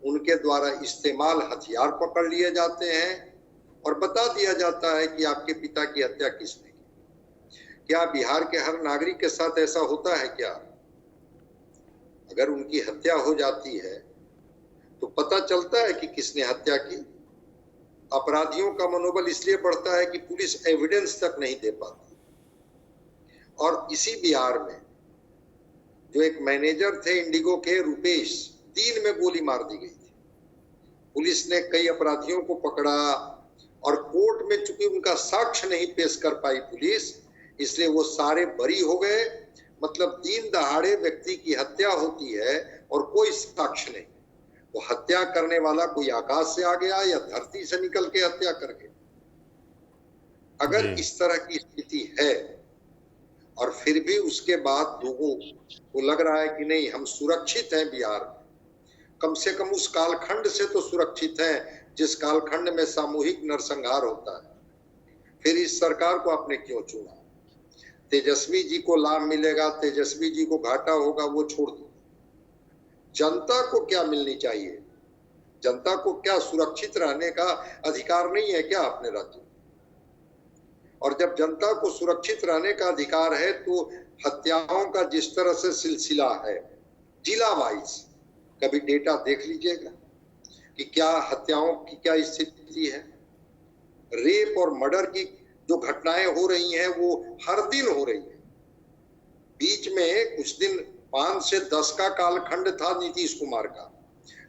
उनके द्वारा इस्तेमाल हथियार पकड़ लिए जाते हैं और बता दिया जाता है कि आपके पिता की हत्या किसने की। क्या बिहार के हर नागरिक के साथ ऐसा होता है क्या? अगर उनकी हत्या हो जाती है तो पता चलता है कि किसने हत्या की। अपराधियों का मनोबल इसलिए बढ़ता है कि पुलिस एविडेंस तक नहीं दे पाती। और इसी बिहार में जो एक मैनेजर थे इंडिगो के, रुपेश, 3 में गोली मार दी गई थी। पुलिस ने कई अपराधियों को पकड़ा और कोर्ट में चूंकि उनका साक्ष्य नहीं पेश कर पाई पुलिस, इसलिए वो सारे बरी हो गए मतलब दिन दहाड़े व्यक्ति की हत्या होती है और कोई साक्ष्य नहीं। वो हत्या करने वाला कोई आकाश से आ गया या धरती से निकल के हत्या कर गया। अगर जी। इस तरह की स्थिति है और फिर भी उसके बाद लोगों को लग रहा है कि नहीं हम सुरक्षित हैं बिहार में, कम से कम उस कालखंड से तो सुरक्षित हैं जिस कालखंड में सामूहिक नरसंहार होता है, फिर इस सरकार को आपने क्यों चुना? तेजस्वी जी को लाभ मिलेगा, तेजस्वी जी को घाटा होगा, वो छोड़ दो। जनता को क्या मिलनी चाहिए? जनता को क्या सुरक्षित रहने का अधिकार नहीं है क्या अपने राज्य में? और जब जनता को सुरक्षित रहने का अधिकार है तो हत्याओं का जिस तरह से सिलसिला है जिला वाइज, कभी डेटा देख लीजिएगा कि क्या हत्याओं की क्या स्थिति है। रेप और मर्डर की जो घटनाएं हो रही हैं वो हर दिन हो रही हैं। बीच में कुछ दिन 5 से 10 का कालखंड था नीतीश कुमार का,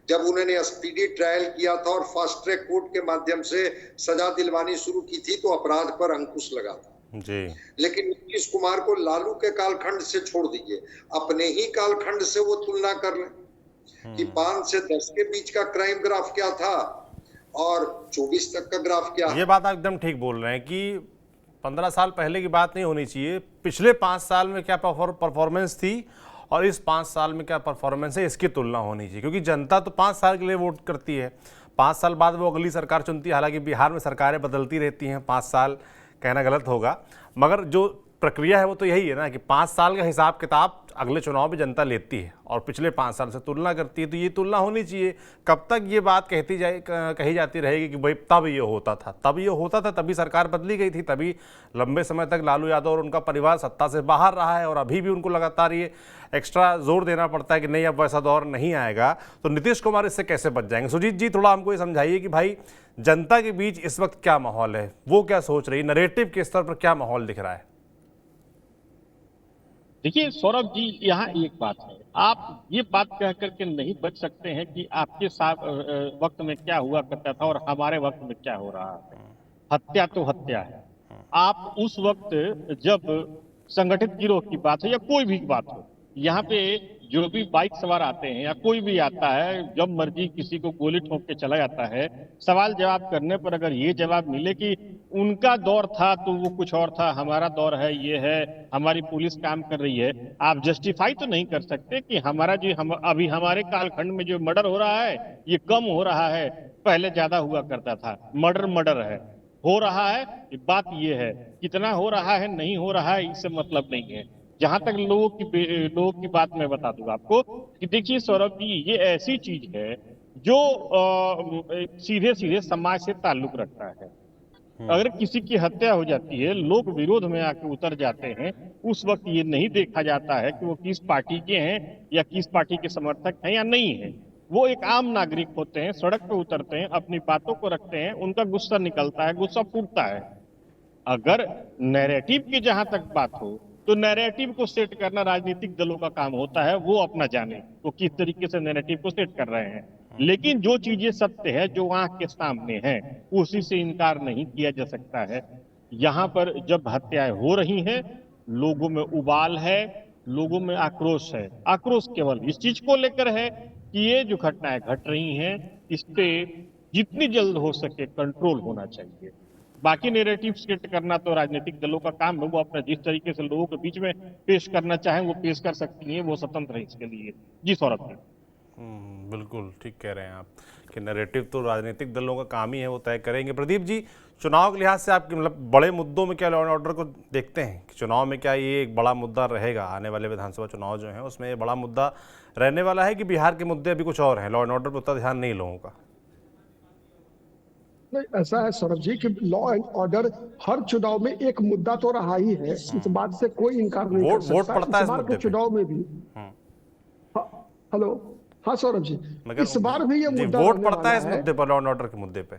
जब उन्होंने स्पीडी ट्रायल किया था और फास्ट ट्रैक कोर्ट के माध्यम से सजा दिलवानी शुरू की थी तो अपराध पर अंकुश लगा था जी। लेकिन नीतीश कुमार को लालू के कालखंड से छोड़ दीजिए, अपने ही कालखंड से वो तुलना कर लें कि 5 से 10 के बीच का क्राइम ग्राफ क्या था और 24 तक का ग्राफ क्या है। ये बात आप एकदम ठीक बोल रहे हैं कि 15 साल पहले की बात नहीं होनी चाहिए, पिछले 5 साल में क्या परफॉर्मेंस थी और इस 5 साल में क्या परफॉर्मेंस है इसकी तुलना होनी चाहिए, क्योंकि जनता तो 5 साल के लिए वोट करती है, 5 साल बाद वो अगली सरकार चुनती है। हालांकि बिहार में सरकारें बदलती रहती हैं, 5 साल कहना गलत होगा, मगर जो प्रक्रिया है वो तो यही है ना कि 5 साल का हिसाब किताब अगले चुनाव में जनता लेती है और पिछले 5 साल से तुलना करती है। तो ये तुलना होनी चाहिए। कब तक ये बात कही जाती रहेगी कि भाई तब ये होता था, तभी सरकार बदली गई थी, तभी लंबे समय तक लालू यादव और उनका परिवार सत्ता से बाहर रहा है और अभी भी उनको लगातार ये एक्स्ट्रा जोर देना पड़ता है कि नहीं अब वैसा दौर नहीं आएगा। तो नीतीश कुमार इससे कैसे बच जाएंगे? सुजीत जी थोड़ा हमको ये समझाइए कि भाई जनता के बीच इस वक्त क्या माहौल है, वो क्या सोच रही है, नरेटिव के स्तर पर क्या माहौल दिख रहा है? देखिए सौरभ जी, यहाँ एक बात है, आप ये बात कह करके नहीं बच सकते हैं कि आपके साथ वक्त में क्या हुआ करता था और हमारे वक्त में क्या हो रहा है। हत्या तो हत्या है। आप उस वक्त जब संगठित गिरोह की बात है या कोई भी बात हो, यहाँ पे जो भी बाइक सवार आते हैं या कोई भी आता है, जब मर्जी किसी को गोली ठोक के चला जाता है। सवाल जवाब करने पर अगर ये जवाब मिले कि उनका दौर था तो वो कुछ और था, हमारा दौर है ये है, हमारी पुलिस काम कर रही है, आप जस्टिफाई तो नहीं कर सकते कि हमारा अभी हमारे कालखंड में जो मर्डर हो रहा है ये कम हो रहा है, पहले ज्यादा हुआ करता था। मर्डर है, हो रहा है, बात ये है कितना हो रहा है नहीं हो रहा है इससे मतलब नहीं है। जहां तक लोगों की बात मैं बता दूं आपको कि देखिए सौरभ जी, ये ऐसी चीज है जो सीधे सीधे समाज से ताल्लुक रखता है। अगर किसी की हत्या हो जाती है, लोग विरोध में आके उतर जाते हैं, उस वक्त ये नहीं देखा जाता है कि वो किस पार्टी के हैं या किस पार्टी के समर्थक हैं या नहीं है। वो एक आम नागरिक होते हैं, सड़क पे उतरते हैं, अपनी बातों को रखते हैं, उनका गुस्सा निकलता है, गुस्सा फूटता है। अगर नैरेटिव की जहां तक बात हो तो नैरेटिव को सेट करना राजनीतिक दलों का काम होता है, वो अपना जाने वो किस तरीके से नैरेटिव को सेट कर रहे हैं। लेकिन जो चीजें सत्य है, जो आंख के सामने है, उसी से इनकार नहीं किया जा सकता है। यहाँ पर जब हत्याएं हो रही हैं, लोगों में उबाल है, लोगों में आक्रोश है। आक्रोश केवल इस चीज को लेकर है कि ये जो घटनाएं घट रही हैं, इस पे जितनी जल्द हो सके कंट्रोल होना चाहिए। बाकी नैरेटिव सेट करना तो राजनीतिक दलों का काम है, वो अपना जिस तरीके से लोगों के बीच में पेश करना चाहें वो पेश कर सकती हैं, वो स्वतंत्र है इसके लिए। जी सौरभ जी। बिल्कुल ठीक कह रहे हैं आप कि नैरेटिव तो राजनीतिक दलों का काम ही है, वो तय करेंगे। प्रदीप जी, चुनाव के लिहाज से आपके मतलब बड़े मुद्दों में क्या लॉ एंड ऑर्डर को देखते हैं कि चुनाव में क्या ये एक बड़ा मुद्दा रहेगा? आने वाले विधानसभा चुनाव जो हैं उसमें ये बड़ा मुद्दा रहने वाला है कि बिहार के मुद्दे अभी कुछ और हैं, लॉ एंड ऑर्डर पर उतना ध्यान नहीं लोगों का? नहीं, ऐसा है सौरभ जी कि लॉ एंड ऑर्डर हर चुनाव में एक मुद्दा तो रहा ही है, इस बात से कोई इनकार नहीं कर सकता। वोट पड़ता है इस बार के चुनाव में भी। हेलो, हाँ सौरभ जी, इस बार भी ये मुद्दा वोट पड़ता है इस मुद्दे पर, लॉ एंड ऑर्डर के मुद्दे पे?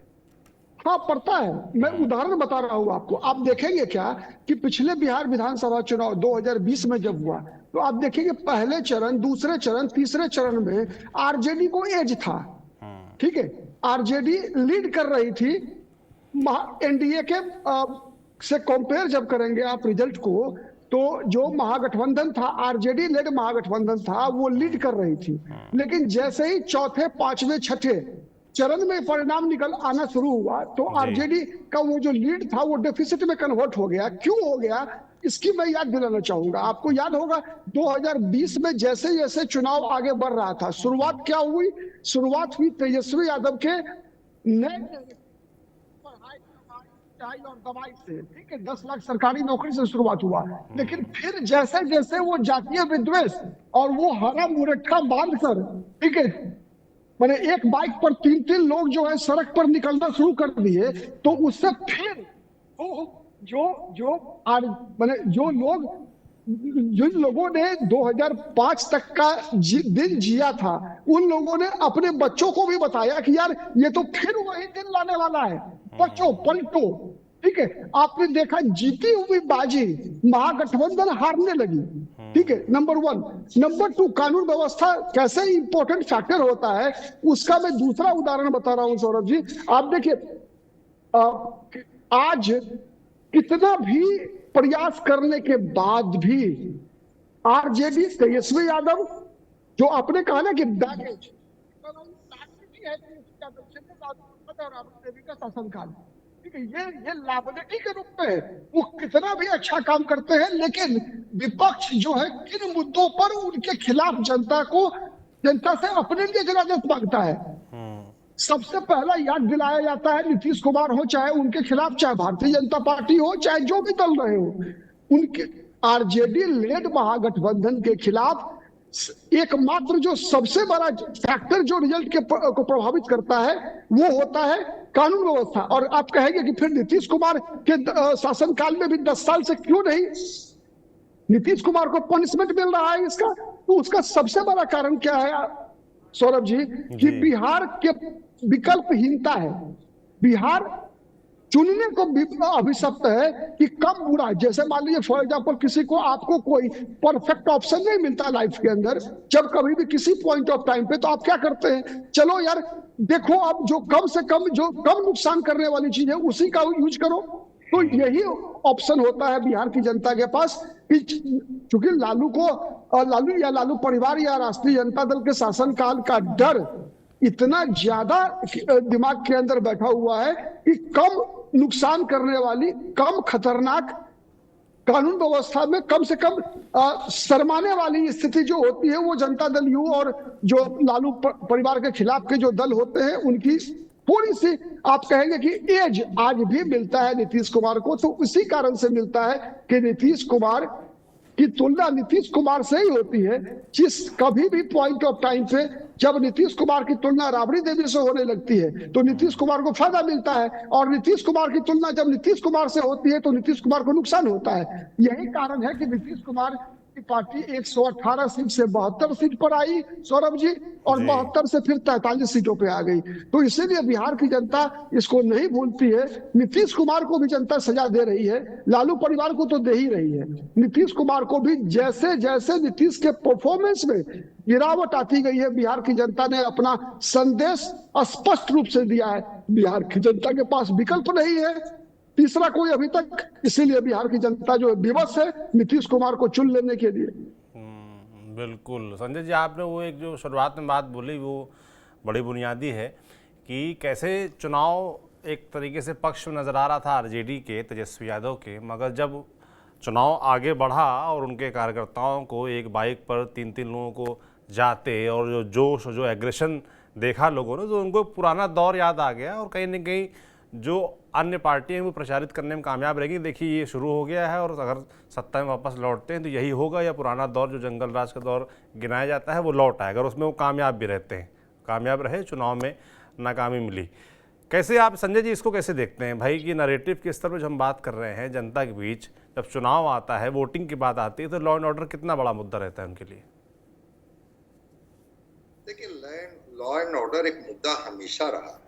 हाँ पड़ता है। मैं उदाहरण बता रहा हूँ आपको। आप देखेंगे क्या कि पिछले बिहार विधानसभा चुनाव 2020 में जब हुआ तो आप देखेंगे पहले चरण, दूसरे चरण, तीसरे चरण में आरजेडी को एज था, ठीक है, आरजेडी लीड कर रही थी। एनडीए के से कंपेयर जब करेंगे आप रिजल्ट को तो जो महागठबंधन था, आरजेडी लेड महागठबंधन था, वो लीड कर रही थी। लेकिन जैसे ही चौथे, पांचवें, छठे चरण में परिणाम निकल आना शुरू हुआ तो आरजेडी का वो जो लीड था वो डेफिसिट में कन्वर्ट हो गया। क्यों हो गया, इसकी मैं याद दिलाना चाहूंगा। आपको याद होगा 2020 में जैसे जैसे चुनाव आगे बढ़ रहा था, शुरुआत क्या हुई, शुरुआत हुई तेजस्वी यादव के नए पढ़ाई और दवाई से, ठीक है, 10 लाख सरकारी नौकरी से शुरुआत हुआ। लेकिन फिर जैसे जैसे वो जातीय विद्वेष और वो हरा मुरट्ठा बांधकर, ठीक है, मैंने एक बाइक पर 3-3 लोग जो है सड़क पर निकलना शुरू कर दिए, तो उससे फिर जो लोग, जिन लोगों ने 2005 तक का दिन जिया था, उन लोगों ने अपने बच्चों को भी बताया कि यार ये तो फिर वही दिन लाने वाला है, बच्चों पलटो, ठीक है। आपने देखा जीती हुई बाजी महागठबंधन हारने लगी, ठीक है, नंबर 1। नंबर 2, कानून व्यवस्था कैसे इंपॉर्टेंट फैक्टर होता है, उसका मैं दूसरा उदाहरण बता रहा हूं सौरभ जी। आप देखिए आज कितना भी प्रयास करने के बाद भी आरजेडी, तेजस्वी यादव, जो आपने कहा ना कि बैगेज का शासनकाल, ठीक है, ये लाइबिलिटी के रूप में वो कितना भी अच्छा काम करते हैं, लेकिन विपक्ष जो है किन मुद्दों पर उनके खिलाफ जनता से अपने लिए जनादेश मांगता है। सबसे पहला याद दिलाया जाता है नीतीश कुमार हो, चाहे उनके खिलाफ, चाहे भारतीय जनता पार्टी हो, चाहे जो भी दल रहे हो, उनके आरजेडी लेड महागठबंधन के खिलाफ एकमात्र जो सबसे बड़ा फैक्टर जो रिजल्ट को प्रभावित करता है वो होता है कानून व्यवस्था। और आप कहेंगे कि फिर नीतीश कुमार के शासनकाल में भी 10 साल से क्यों नहीं नीतीश कुमार को पनिशमेंट मिल रहा है इसका? तो उसका सबसे बड़ा कारण क्या है सौरभ जी, कि बिहार के विकल्पहीनता है। बिहार चुनने को अभिशप्त है कि कम बुरा, जैसे मान लीजिए फॉर एग्जांपल किसी को, आपको कोई परफेक्ट ऑप्शन नहीं मिलता लाइफ के अंदर, जब कभी भी किसी पॉइंट ऑफ टाइम पे, तो आप क्या करते हैं, चलो यार देखो अब जो कम से कम, जो कम नुकसान करने वाली चीज है उसी का यूज करो। तो यही ऑप्शन होता है बिहार की जनता के पास। चूंकि लालू या लालू परिवार या राष्ट्रीय जनता दल के शासनकाल का डर इतना ज्यादा दिमाग के अंदर बैठा हुआ है कि कम नुकसान करने वाली, कम खतरनाक कानून व्यवस्था में कम से कम शर्माने वाली स्थिति जो होती है, वो जनता दल यू और जो लालू परिवार के खिलाफ के जो दल होते हैं उनकी थोड़ी सी, आप कहेंगे कि एज आज भी मिलता है नीतीश कुमार को। तो इसी कारण से मिलता है कि नीतीश कुमार की तुलना नीतीश कुमार से ही होती है। जिस कभी भी पॉइंट ऑफ टाइम पे जब नीतीश कुमार की तुलना राबड़ी देवी से होने लगती है तो नीतीश कुमार को फायदा मिलता है, और नीतीश कुमार की तुलना जब नीतीश कुमार से होती है तो नीतीश कुमार को नुकसान होता है। यही कारण है कि नीतीश कुमार की पार्टी 118 सीट से 72 सीट पर आई सौरभ जी, और 72 से फिर 43 सीटों पे आ गई। तो इसीलिए बिहार की जनता इसको नहीं भूलती है। नीतीश कुमार को भी जनता सजा दे रही है, लालू परिवार को तो दे ही रही है, नीतीश कुमार को भी। जैसे जैसे नीतीश के परफॉर्मेंस में गिरावट आती गई है, बिहार की जनता ने अपना संदेश स्पष्ट रूप से दिया है, बिहार की जनता के पास विकल्प नहीं है तीसरा कोई अभी तक। इसीलिए बिहार की जनता जो विवश है नीतीश कुमार को चुन लेने के लिए। बिल्कुल संजय जी, आपने वो एक जो शुरुआत में बात बोली वो बड़ी बुनियादी है कि कैसे चुनाव एक तरीके से पक्ष में नज़र आ रहा था आरजेडी के, तेजस्वी यादव के, मगर जब चुनाव आगे बढ़ा और उनके कार्यकर्ताओं को एक बाइक पर 3-3 लोगों को जाते और जो जोश, जो एग्रेशन देखा लोगों ने, तो उनको पुराना दौर याद आ गया और कहीं ना कहीं जो अन्य पार्टियां वो प्रचारित करने में कामयाब रहेगी। देखिए ये शुरू हो गया है और अगर सत्ता में वापस लौटते हैं तो यही होगा, या पुराना दौर जो जंगल राज का दौर गिनाया जाता है वो लौट आएगा, और उसमें वो कामयाब भी रहते हैं, कामयाब रहे, चुनाव में नाकामी मिली। कैसे आप संजय जी इसको कैसे देखते हैं भाई कि नैरेटिव के स्तर पर जब हम बात कर रहे हैं जनता के बीच, जब चुनाव आता है, वोटिंग की बात आती है, तो लॉ एंड ऑर्डर कितना बड़ा मुद्दा रहता है उनके लिए? देखिए लॉ एंड ऑर्डर एक मुद्दा हमेशा रहा,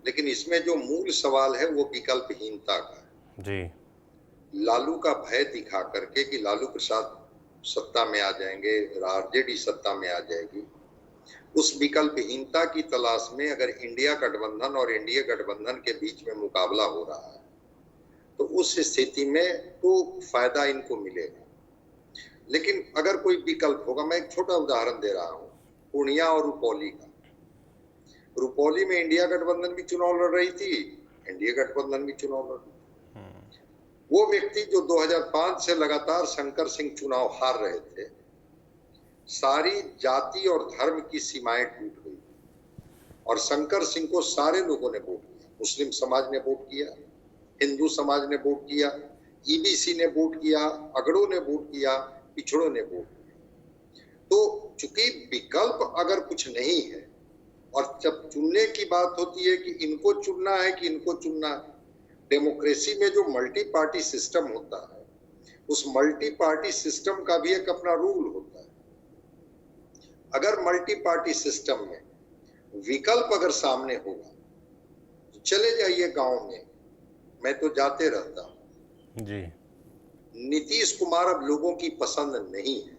लेकिन इसमें जो मूल सवाल है वो विकल्पहीनता का जी। लालू का भय दिखा करके कि लालू प्रसाद सत्ता में आ जाएंगे, आरजेडी सत्ता में आ जाएगी, उस विकल्पहीनता की तलाश में अगर इंडिया गठबंधन और एनडीए गठबंधन के बीच में मुकाबला हो रहा है तो उस स्थिति में तो फायदा इनको मिलेगा। लेकिन अगर कोई विकल्प होगा, मैं एक छोटा उदाहरण दे रहा हूं, पूर्णिया और रुपौली का। रुपौली में इंडिया गठबंधन भी चुनाव लड़ रही थी, एनडीए गठबंधन भी चुनाव लड़ रही थी। वो व्यक्ति जो 2005 से लगातार शंकर सिंह चुनाव हार रहे थे, सारी जाति और धर्म की सीमाएं टूट गई और शंकर सिंह को सारे लोगों ने वोट किया। मुस्लिम समाज ने वोट किया, हिंदू समाज ने वोट किया, ईबीसी ने वोट किया, अगड़ों ने वोट किया, पिछड़ों ने वोट किया। तो चूंकि विकल्प अगर कुछ नहीं है और जब चुनने की बात होती है कि इनको चुनना है कि इनको चुनना है, डेमोक्रेसी में जो मल्टी पार्टी सिस्टम होता है, उस मल्टी पार्टी सिस्टम का भी एक अपना रूल होता है। अगर मल्टी पार्टी सिस्टम में विकल्प अगर सामने होगा तो चले जाइए गांव में, मैं तो जाते रहता हूं जी। नीतीश कुमार अब लोगों की पसंद नहीं है।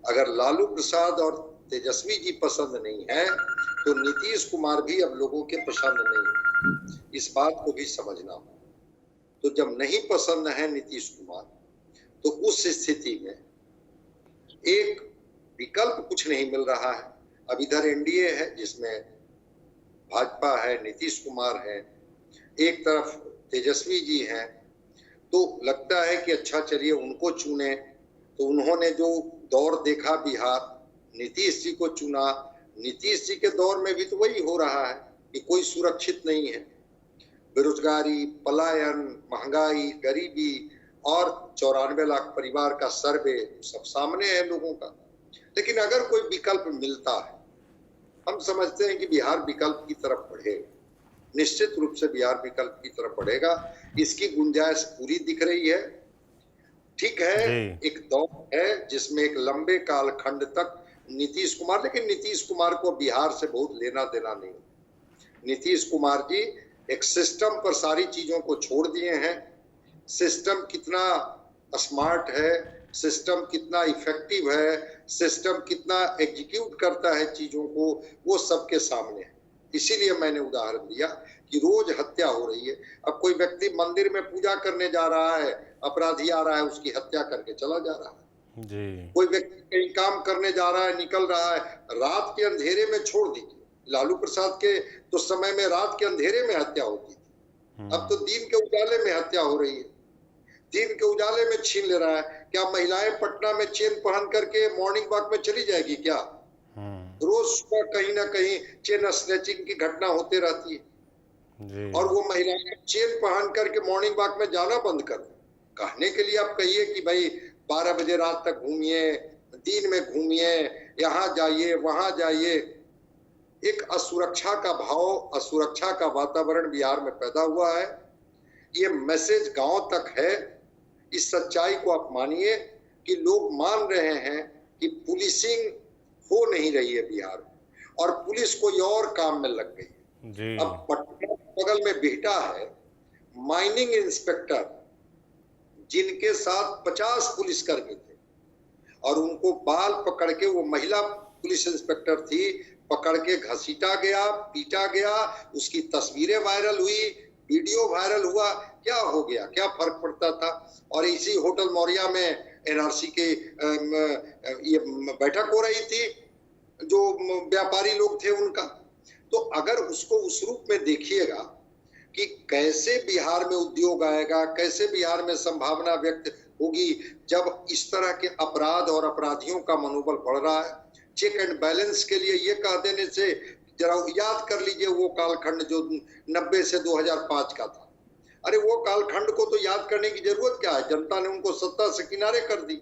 अगर लालू प्रसाद और तेजस्वी जी पसंद नहीं है तो नीतीश कुमार भी अब लोगों के पसंद नहीं है। इस बात को भी समझना हो। तो जब नहीं पसंद है नीतीश कुमार, तो उस स्थिति में एक विकल्प कुछ नहीं मिल रहा है। अब इधर एनडीए है जिसमें भाजपा है, नीतीश कुमार है, एक तरफ तेजस्वी जी हैं, तो लगता है कि अच्छा चलिए उनको चुने। तो उन्होंने जो दौर देखा बिहार, नीतीश जी को चुना। नीतीश जी के दौर में भी तो वही हो रहा है कि कोई सुरक्षित नहीं है। बेरोजगारी, पलायन, महंगाई, गरीबी और 94 लाख परिवार का सर्वे सब सामने है लोगों का। लेकिन अगर कोई विकल्प मिलता है, हम समझते हैं कि बिहार विकल्प की तरफ बढ़ेगा, निश्चित रूप से बिहार विकल्प की तरफ बढ़ेगा। इसकी गुंजाइश पूरी दिख रही है। ठीक है, एक दौर है जिसमें एक लंबे कालखंड तक नीतीश कुमार, लेकिन नीतीश कुमार को बिहार से बहुत लेना देना नहीं। नीतीश कुमार जी एक सिस्टम पर सारी चीजों को छोड़ दिए हैं। सिस्टम कितना स्मार्ट है, सिस्टम कितना इफेक्टिव है, सिस्टम कितना एग्जीक्यूट करता है चीजों को, वो सबके सामने है। इसीलिए मैंने उदाहरण दिया कि रोज हत्या हो रही है। अब कोई व्यक्ति मंदिर में पूजा करने जा रहा है, अपराधी आ रहा है, उसकी हत्या करके चला जा रहा है जी। कोई व्यक्ति कहीं काम करने जा रहा है, निकल रहा है, रात के अंधेरे में छोड़ दीजिए। लालू प्रसाद के तो समय में रात के अंधेरे में हत्या होती थी, अब तो दिन के उजाले में हत्या हो रही है। दिन के उजाले में छीन ले रहा है। क्या महिलाएं पटना में चेन पहन करके मॉर्निंग वॉक में चली जाएगी क्या? रोज सुबह कहीं ना कहीं चेन स्नैचिंग की घटना होते रहती है जी। और वो महिलाएं चेन पहन करके मॉर्निंग वॉक में जाना बंद कर दें। कहने के लिए आप कहिए कि भाई 12 बजे रात तक घूमिए, दिन में घूमिए, यहाँ जाइए वहां जाइए। एक असुरक्षा का भाव, असुरक्षा का वातावरण बिहार में पैदा हुआ है। ये मैसेज गांव तक है। इस सच्चाई को आप मानिए कि लोग मान रहे हैं कि पुलिसिंग हो नहीं रही है बिहार में और पुलिस कोई और काम में लग गई है जी। अब पटना बगल में बिहटा है, माइनिंग इंस्पेक्टर जिनके साथ 50 पुलिसकर्मी थे और उनको बाल पकड़ के, वो महिला पुलिस इंस्पेक्टर थी, पकड़ के घसीटा गया, पीटा गया, उसकी तस्वीरें वायरल हुई, वीडियो वायरल हुआ। क्या हो गया, क्या फर्क पड़ता था? और इसी होटल मौर्या में एनआरसी के ये बैठक हो रही थी, जो व्यापारी लोग थे उनका। तो अगर उसको उस रूप में देखिएगा कि कैसे बिहार में उद्योग आएगा, कैसे बिहार में संभावना व्यक्त होगी जब इस तरह के अपराध और अपराधियों का मनोबल बढ़ रहा है। चेक एंड बैलेंस के लिए ये कह देने से, जरा याद कर लीजिए वो कालखंड जो 90 से 2005 का था। अरे वो कालखंड को तो याद करने की जरूरत क्या है, जनता ने उनको सत्ता से किनारे कर दी।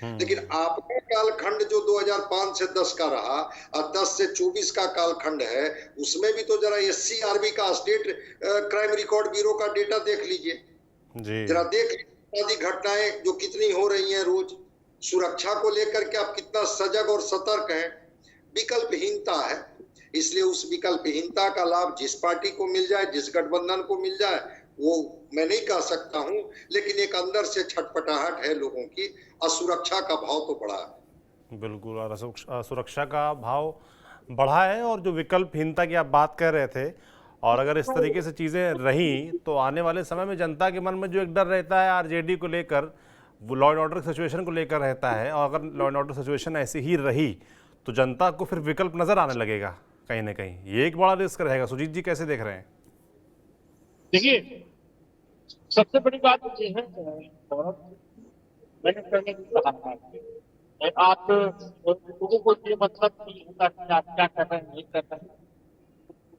लेकिन आपका कालखंड जो 2005 से 10 का रहा और 10 से 24 का कालखंड है, उसमें भी तो जरा एससीआरबी का, स्टेट क्राइम रिकॉर्ड ब्यूरो का डेटा देख लीजिए जी। जरा देख लीजिए घटनाएं जो कितनी हो रही हैं रोज। सुरक्षा को लेकर के आप कितना सजग और सतर्क हैं। विकल्पहीनता है, इसलिए उस विकल्पहीनता का लाभ जिस पार्टी को मिल जाए, जिस गठबंधन को मिल जाए, वो मैं नहीं कह सकता हूं, लेकिन एक अंदर से छटपटाहट है लोगों की। असुरक्षा का भाव तो बढ़ा है। बिल्कुल, और सुरक्षा का भाव बढ़ा है। और जो विकल्पहीनता की आप बात कर रहे थे, और अगर इस तरीके से चीज़ें रहीं तो आने वाले समय में जनता के मन में जो एक डर रहता है आरजेडी को लेकर, वो लॉ एंड ऑर्डर सिचुएशन को लेकर रहता है, और अगर लॉ एंड ऑर्डर सिचुएशन ऐसी ही रही तो जनता को फिर विकल्प नजर आने लगेगा कहीं ना कहीं। ये एक बड़ा रिस्क रहेगा। सुजीत जी कैसे देख रहे हैं? देखिए, सबसे बड़ी बात ये है, मैंने पहले भी कहा था कि आप लोगों को ये मतलब नहीं होता कि आप क्या कर रहे हैं, नहीं कर रहे हैं,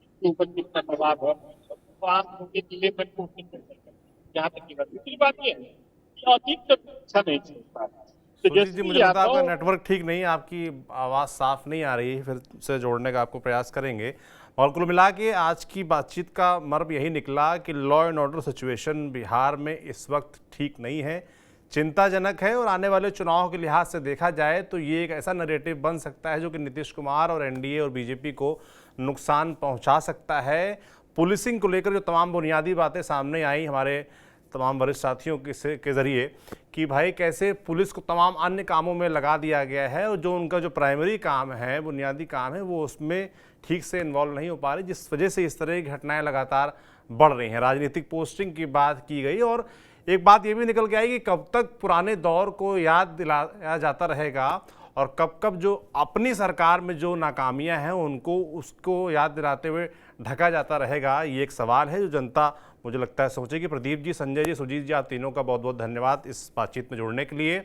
उसके ऊपर कितना दबाव है, तो आप उनके जिले में कोशिश कर सकते हैं। यहाँ तक की बात, दूसरी बात ये है कि अतीत तक अच्छा नहीं चल पा रहा। तो सुजीत जी, मुझे लगता है आपका यादव, नेटवर्क ठीक नहीं है, आपकी आवाज़ साफ नहीं आ रही है, फिर से जोड़ने का आपको प्रयास करेंगे। और कुल मिला के आज की बातचीत का मर्म यही निकला कि law and order situation Bihar में इस वक्त ठीक नहीं है, चिंताजनक है, और आने वाले चुनाव के लिहाज से देखा जाए तो ये एक ऐसा नैरेटिव बन सकता है जो कि नीतीश कुमार और एनडीए और बीजेपी को नुकसान पहुंचा सकता है। पुलिसिंग को लेकर जो तमाम बुनियादी बातें सामने आई हमारे तमाम वरिष्ठ साथियों के ज़रिए कि भाई कैसे पुलिस को तमाम अन्य कामों में लगा दिया गया है, और जो उनका जो प्राइमरी काम है, बुनियादी काम है, वो उसमें ठीक से इन्वॉल्व नहीं हो पा रही, जिस वजह से इस तरह की घटनाएं लगातार बढ़ रही हैं। राजनीतिक पोस्टिंग की बात की गई, और एक बात ये भी निकल के आई कि कब तक पुराने दौर को याद दिलाया जाता रहेगा और कब कब जो अपनी सरकार में जो नाकामियां हैं उनको उसको याद दिलाते हुए ढका जाता रहेगा। ये एक सवाल है जो जनता मुझे लगता है सोचेगी। प्रदीप जी, संजय जी, सुजीत जी, आप तीनों का बहुत बहुत धन्यवाद इस बातचीत में जुड़ने के लिए।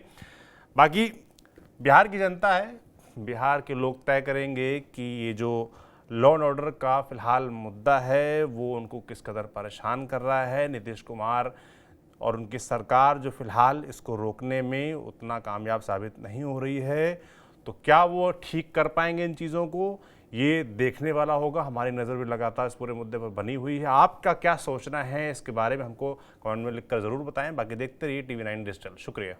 बाकी बिहार की जनता है, बिहार के लोग तय करेंगे कि ये जो लॉ एंड ऑर्डर का फिलहाल मुद्दा है वो उनको किस कदर परेशान कर रहा है। नीतीश कुमार और उनकी सरकार जो फिलहाल इसको रोकने में उतना कामयाब साबित नहीं हो रही है, तो क्या वो ठीक कर पाएंगे इन चीज़ों को, ये देखने वाला होगा। हमारी नज़र भी लगातार इस पूरे मुद्दे पर बनी हुई है। आपका क्या सोचना है इसके बारे में हमको कमेंट में लिखकर ज़रूर बताएं। बाकी देखते रहिए TV9 डिजिटल। शुक्रिया।